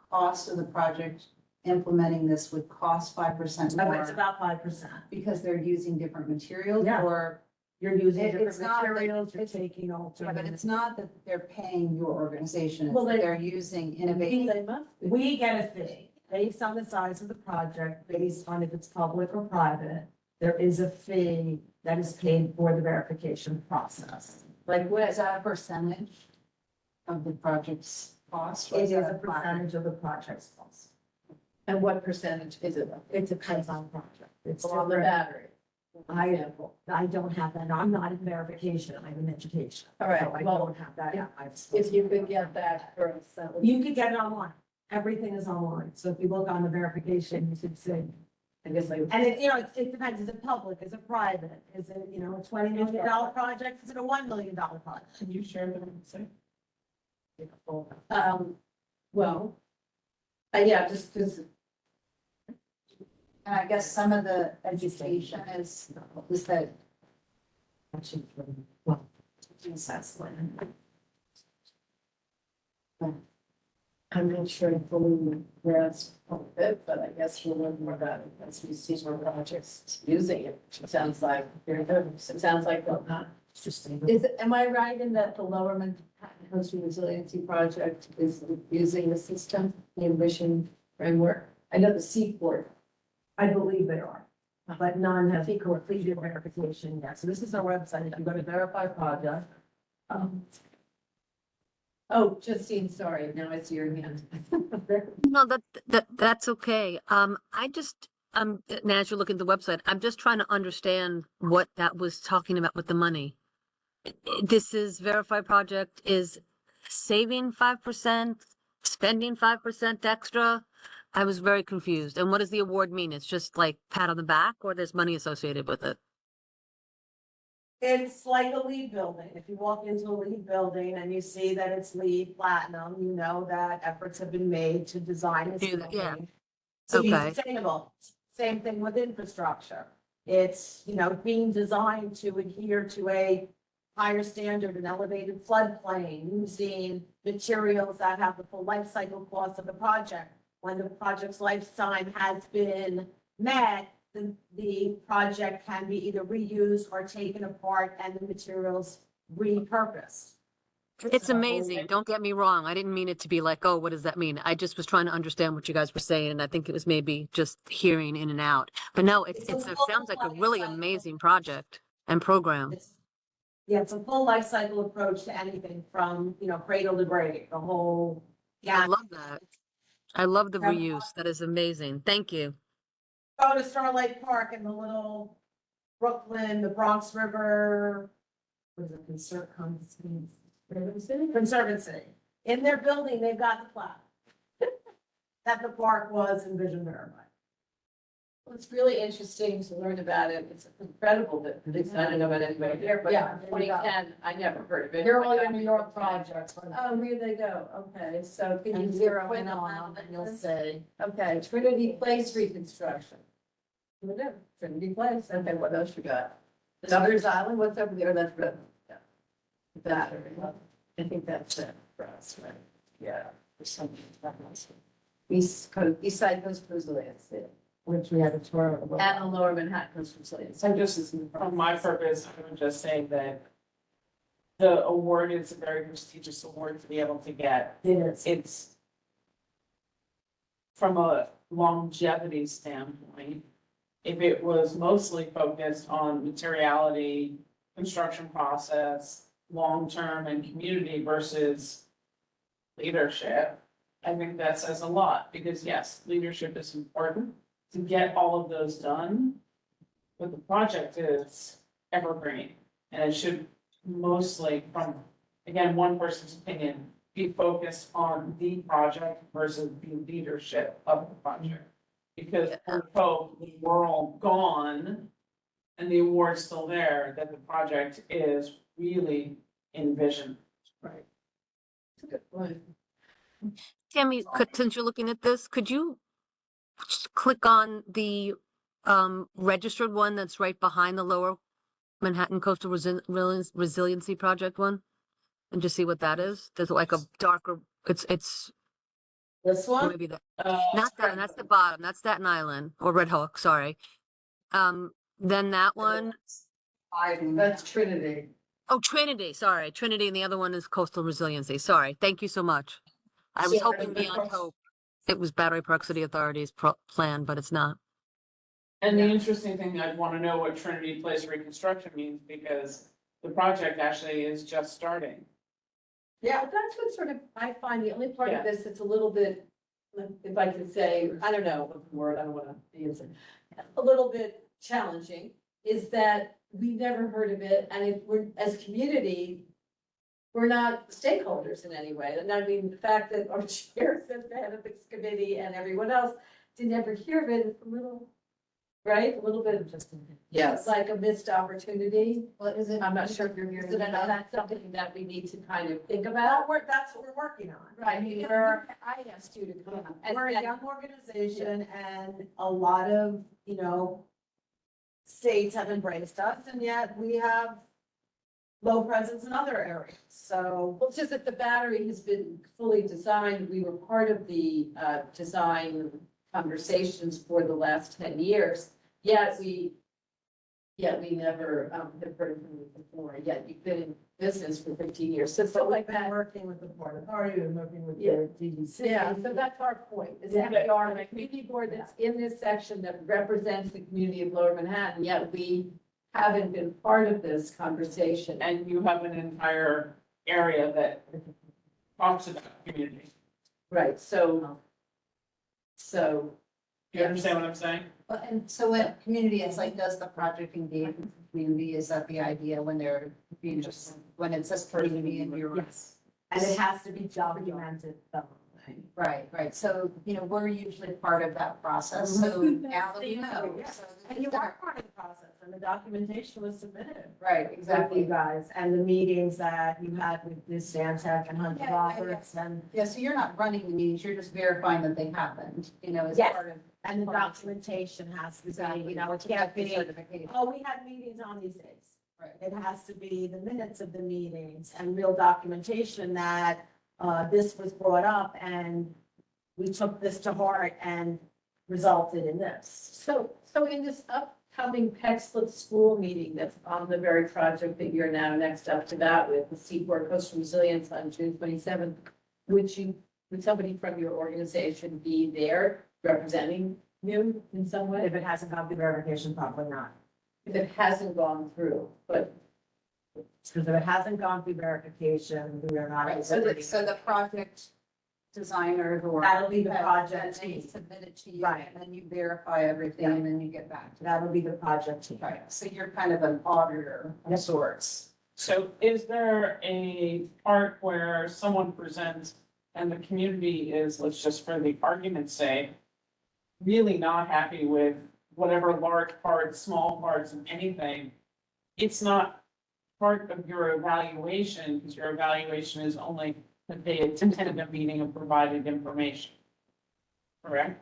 cost of the project implementing this would cost 5% It's more about 5%. because they're using different materials Yeah. or? You're using It's different not that- materials, you're taking Yeah, but alternate. it's not that they're paying your organization, it's Well, that they- they're using innovation. They must be. We get a fee based on the size of the project, based on if it's public or private. There is a fee that is paid for the verification process. Like what? Is that a percentage of the project's cost? or It is that a flat? percentage of the project's cost. And what percentage is it? It depends on project. It's On the different. battery. I don't have that. I'm not in verification. I'm in education. All right, So I well, don't have that. at my If disposal. you could get that for us, that would. You could get it online. Everything is online. So if you look on the verification, you should see. I guess I. And it, it depends. Is it public? Is it private? Is it, a $20 million project? Is it a $1 million project? Can you share the website? Well, yeah, just, And I guess some of the education is that Well, I'm not sure I fully grasp all of it, but I guess we'll learn more about it as we see more projects using it. It sounds like, very good. It sounds like they'll not. Is, am I right in that the Lower Manhattan Coastal Resiliency Project is using the system, the emission framework? I know the Seaport. I believe they are, but none have completed verification yet. So this is our website. If you go to verify project, Oh, Justine, sorry, now I see your hand. No, that's okay. I just, now as you look at the website, I'm just trying to understand what that was talking about with the money. This is Verify Project is saving 5%, spending 5% extra. I was very confused. And what does the award mean? It's just like pat on the back, or there's money associated with it? it's like a LEED building. If you walk into a LEED building and you see that it's LEED platinum, you know that efforts have been made to design this Do that, yeah. building to be Okay. sustainable. Same thing with infrastructure. It's, being designed to adhere to a higher standard, an elevated floodplain, using materials that have the full life cycle cost of the project. When the project's lifetime has been met, the project can be either reused or taken apart and the materials repurposed. It's amazing. Don't get me wrong. I didn't mean it to be like, oh, what does that mean? I just was trying to understand what you guys were saying, and I think it was maybe just hearing in and out. But no, it sounds like a really amazing project and program. Yeah, it's a full life cycle approach to anything from, cradle to grave, the whole. I Yeah. love that. I love the Yeah. reuse. That is amazing. Thank you. Go to Starlight Park and the little Brooklyn, the Bronx River. What is it, Conservancy. In their building, they've got the plaque. That the park was envisioned verified. Well, it's really interesting to learn about it. It's incredible that, at least I don't know about anybody here, but Yeah, in 2010, I never heard of it. They're all your New York projects. Oh, here they go. Okay, so can you And zero zero in on and them? you'll see. Okay, Trinity Place reconstruction. What is it? Trinity Place. Okay, what else you got? Governor's Island, what's over there? That's good. Yeah. That, I think that's it for us, right? Yeah. For something. East Coast, East Side Coast Resilience, yeah. Which we had a tour of. And the Lower Manhattan Coast Resilience. So just for my purpose, I would just say that the award is a very prestigious award to be able to get. It is. It's from a longevity standpoint, if it was mostly focused on materiality, construction process, long-term and community versus leadership, I think that says a lot, because yes, leadership is important to get all of those done. But the project is evergreen, and it should mostly, from, again, one person's opinion, be focused on the project versus the leadership of the project. Because Yeah. we hope when we're all gone and the award's still there, that the project is really envisioned. Right. It's a good point. Tammy, since you're looking at this, could you just click on the registered one that's right behind the Lower Manhattan Coastal Resiliency Project one? And just see what that is? There's like a darker, it's This or one? maybe that, not that, one, that's the bottom, that's Staten Island or Red Hook, sorry. Then that one, That's Trinity. oh, Trinity, sorry, Trinity, and the other one is Coastal Resiliency, sorry, thank you so much. I was So, hoping and the beyond question- hope it was Battery Park City Authority's plan, but it's not. And the interesting thing, I'd wanna know what Trinity Place reconstruction means, because the project actually is just starting. Yeah, that's what sort of, I find the only part Yeah. of this that's a little bit, if I could say, I don't know what the word, I don't wanna use it. A little bit challenging, is that we never heard of it, and if we're, as community, we're not stakeholders in any way. And I mean, the fact that our chair says the head of this committee and everyone else didn't ever hear of it, it's a little, right? A little bit of just, it's like a missed opportunity. What is it? I'm not sure if you're hearing, Is it it, but enough? that's something that we need to kind of think about. That's what we're working on. Right, I mean, I asked you to come. we're a young organization and a lot of, states have embraced us and yet we have low presence in other areas. So Well, it's just that the battery has been fully designed. We were part of the design conversations for the last 10 years. Yet we never have heard from you before. Yet you've been in business for 15 years. So So stuff we've like been that. working with the Port Authority, we've been working with Yeah. the DDC. Yeah, so that's our point, is that we are a community board that's in this section that represents the community of Lower Manhattan, yet we haven't been part of this conversation. And you have an entire area that talks about community. Right, so. You understand what I'm saying? Well, and so when community is like, does the project engage with the community? Is that the idea when they're, when it says community and you're. Yes, and it has to be documented thoroughly. Right, right. So, we're usually part of that process. So now that we know. so And you are part of the process, and the documentation was submitted. Right, With you exactly. guys, and the meetings that you had with Ms. Stantec and Hunter Yeah, yeah, Roberts and, Yeah, so you're not running the meetings, you're just verifying that they happened, as Yes. part of. and the documentation has to be, Exactly. it can't The be, certification. oh, we had meetings on these days. Right. It has to be the minutes of the meetings and real documentation that, this was brought up and we took this to heart and resulted in this. So in this upcoming Pecksliff school meeting that's on the very project that you're now next up to that with, the Seaport Coastal Resilience on June 27th, would somebody from your organization be there representing you in some way? If it hasn't gone through verification, probably not. If it hasn't gone through, but Because if it hasn't gone through verification, we are not. Right, so the project designers or. That'll be the project And they team. submit it to you, Right. and then you verify everything, and then you get back to That'll be the project team. Right, so you're kind of an auditor of sorts. So is there a part where someone presents and the community is, let's just for the argument's sake, really not happy with whatever large parts, small parts of anything? It's not part of your evaluation, because your evaluation is only that they attended a meeting and provided information. Correct?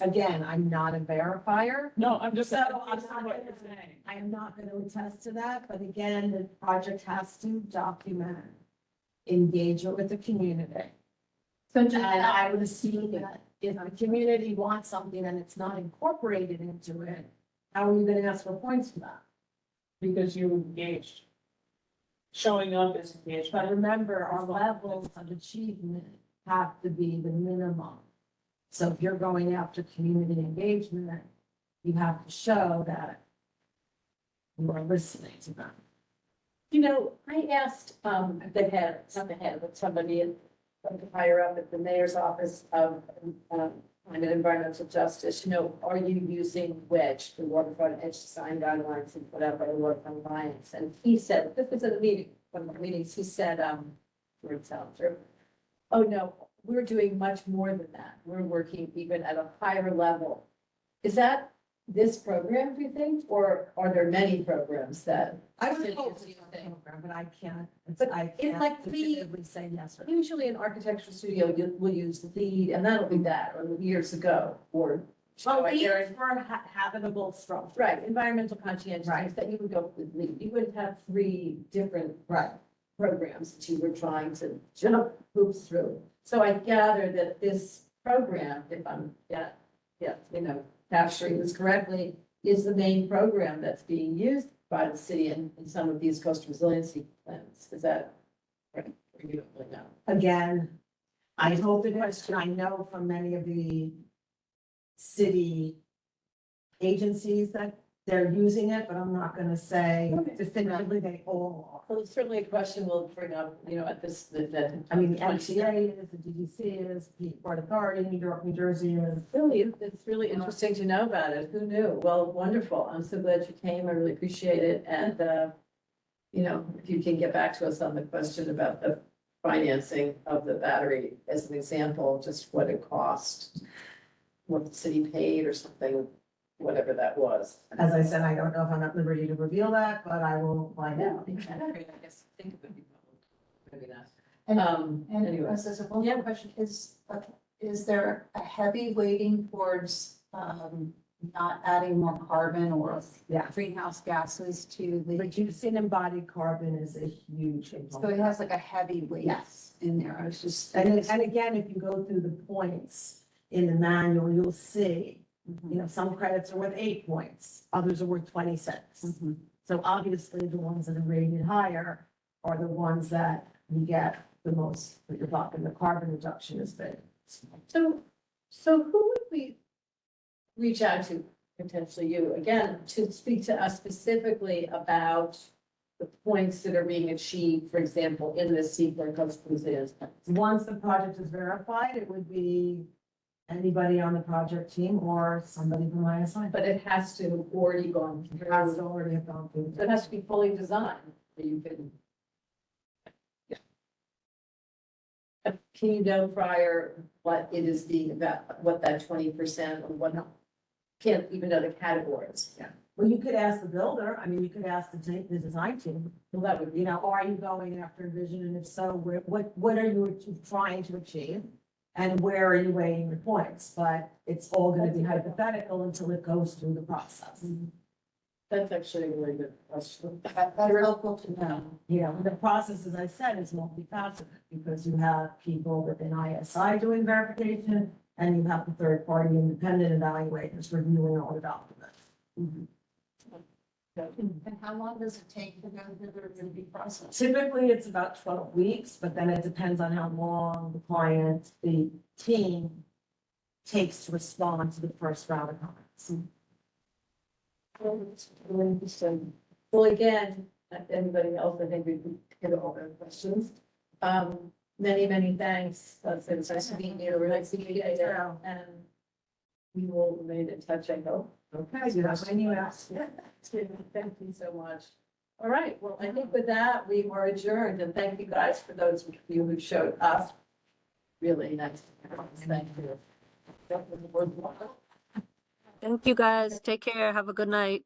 Again, I'm not a verifier. No, I'm just. So I'm that's not what gonna- you're saying. I am not going to attest to that, but again, the project has to document engagement with the community. And I would assume that if the community wants something and it's not incorporated into it, how are you going to ask for points for that? Because you engaged. Showing up is But engagement. remember, our levels of achievement have to be the minimum. So if you're going after community engagement, you have to show that you are listening to them. I asked the head, not the head, but somebody higher up at the mayor's office of climate environmental justice, are you using WEDGE, the Waterfront Edge Design Guidelines and whatever, the Waterfront Alliance? And he said, this was at a meeting, one of the meetings, he said, for example, oh, no, we're doing much more than that. We're working even at a higher level. Is that this program, do you think, or are there many programs that? I would City hope is it's using? a program, but I can't, But I in can't like the- definitively say yes or no. Usually an architecture studio, you will use LEED, and that'll be that, or years ago, or. Oh, like there- it's for habitable structure. Right, environmental conscientiousness, Right. that you would go with LEED. You would have 3 different Right. programs that you were trying to jump hoops through. So I gather that this program, if I'm, capturing this correctly, is the main program that's being used by the city in some of these coastal resiliency plans. Is that right? Or you don't really know? Again, I hope it is, and I know from many of the city agencies that they're using it, but I'm not gonna say definitively they all are. Well, it's certainly a question we'll bring up, at this, that. I mean, the MTA is, the DGC is, the Port Authority, New York, New Jersey is. It's really interesting to know about it. Who knew? Well, wonderful. I'm so glad you came. I really appreciate it. And, if you can get back to us on the question about the financing of the battery as an example, just what it cost, what the city paid or something, whatever that was. As I said, I don't know if I'm at liberty to reveal that, but I will find out. I guess, think it would be probably, maybe not. And Anyway. as a one question, is there a heavy weighting towards, not adding more carbon or Yeah. greenhouse gases to the? Reducing embodied carbon is a huge So it component. has like a heavy weight Yes. in there. I was just. And again, if you go through the points in the manual, you'll see, some credits are worth 8 points, others are worth 26. So obviously, the ones that are rated higher are the ones that you get the most, that you're talking, the carbon reduction is big. So who would we reach out to, potentially you, again, to speak to us specifically about the points that are being achieved, for example, in this Seaport Coastal Resilience Plan? Once the project is verified, it would be anybody on the project team or somebody from ISI. But it has to have already gone It has through, to already have gone through. so it has to be fully designed, that you can. Can you know prior what it is being about, what that 20% or what, can't even know the categories? Yeah. Well, you could ask the builder, I mean, you could ask the design team, Well, that would be, are you going after vision? And if so, what are you trying to achieve? And where are you weighing your points? But it's all gonna be hypothetical until it goes through the process. that's actually a really good question. That's helpful to know. The process, as I said, is multifaceted because you have people within ISI doing verification and you have the third-party independent evaluators reviewing all the documents. And how long does it take to go through the review process? Typically, it's about 12 weeks, but then it depends on how long the client, the team takes to respond to the first round of comments. Really interesting. Well, again, anybody else, I think we can hit all their questions. Many thanks. It's nice to meet you. We're nice to meet you. And we will remain in touch, I hope. Okay, do you have any else? Yeah, thank you so much. All right, well, I think with that, we are adjourned, and thank you guys for those of you who showed up. Really nice. Thank you. That was worthwhile. Thank you, guys. Take care. Have a good night.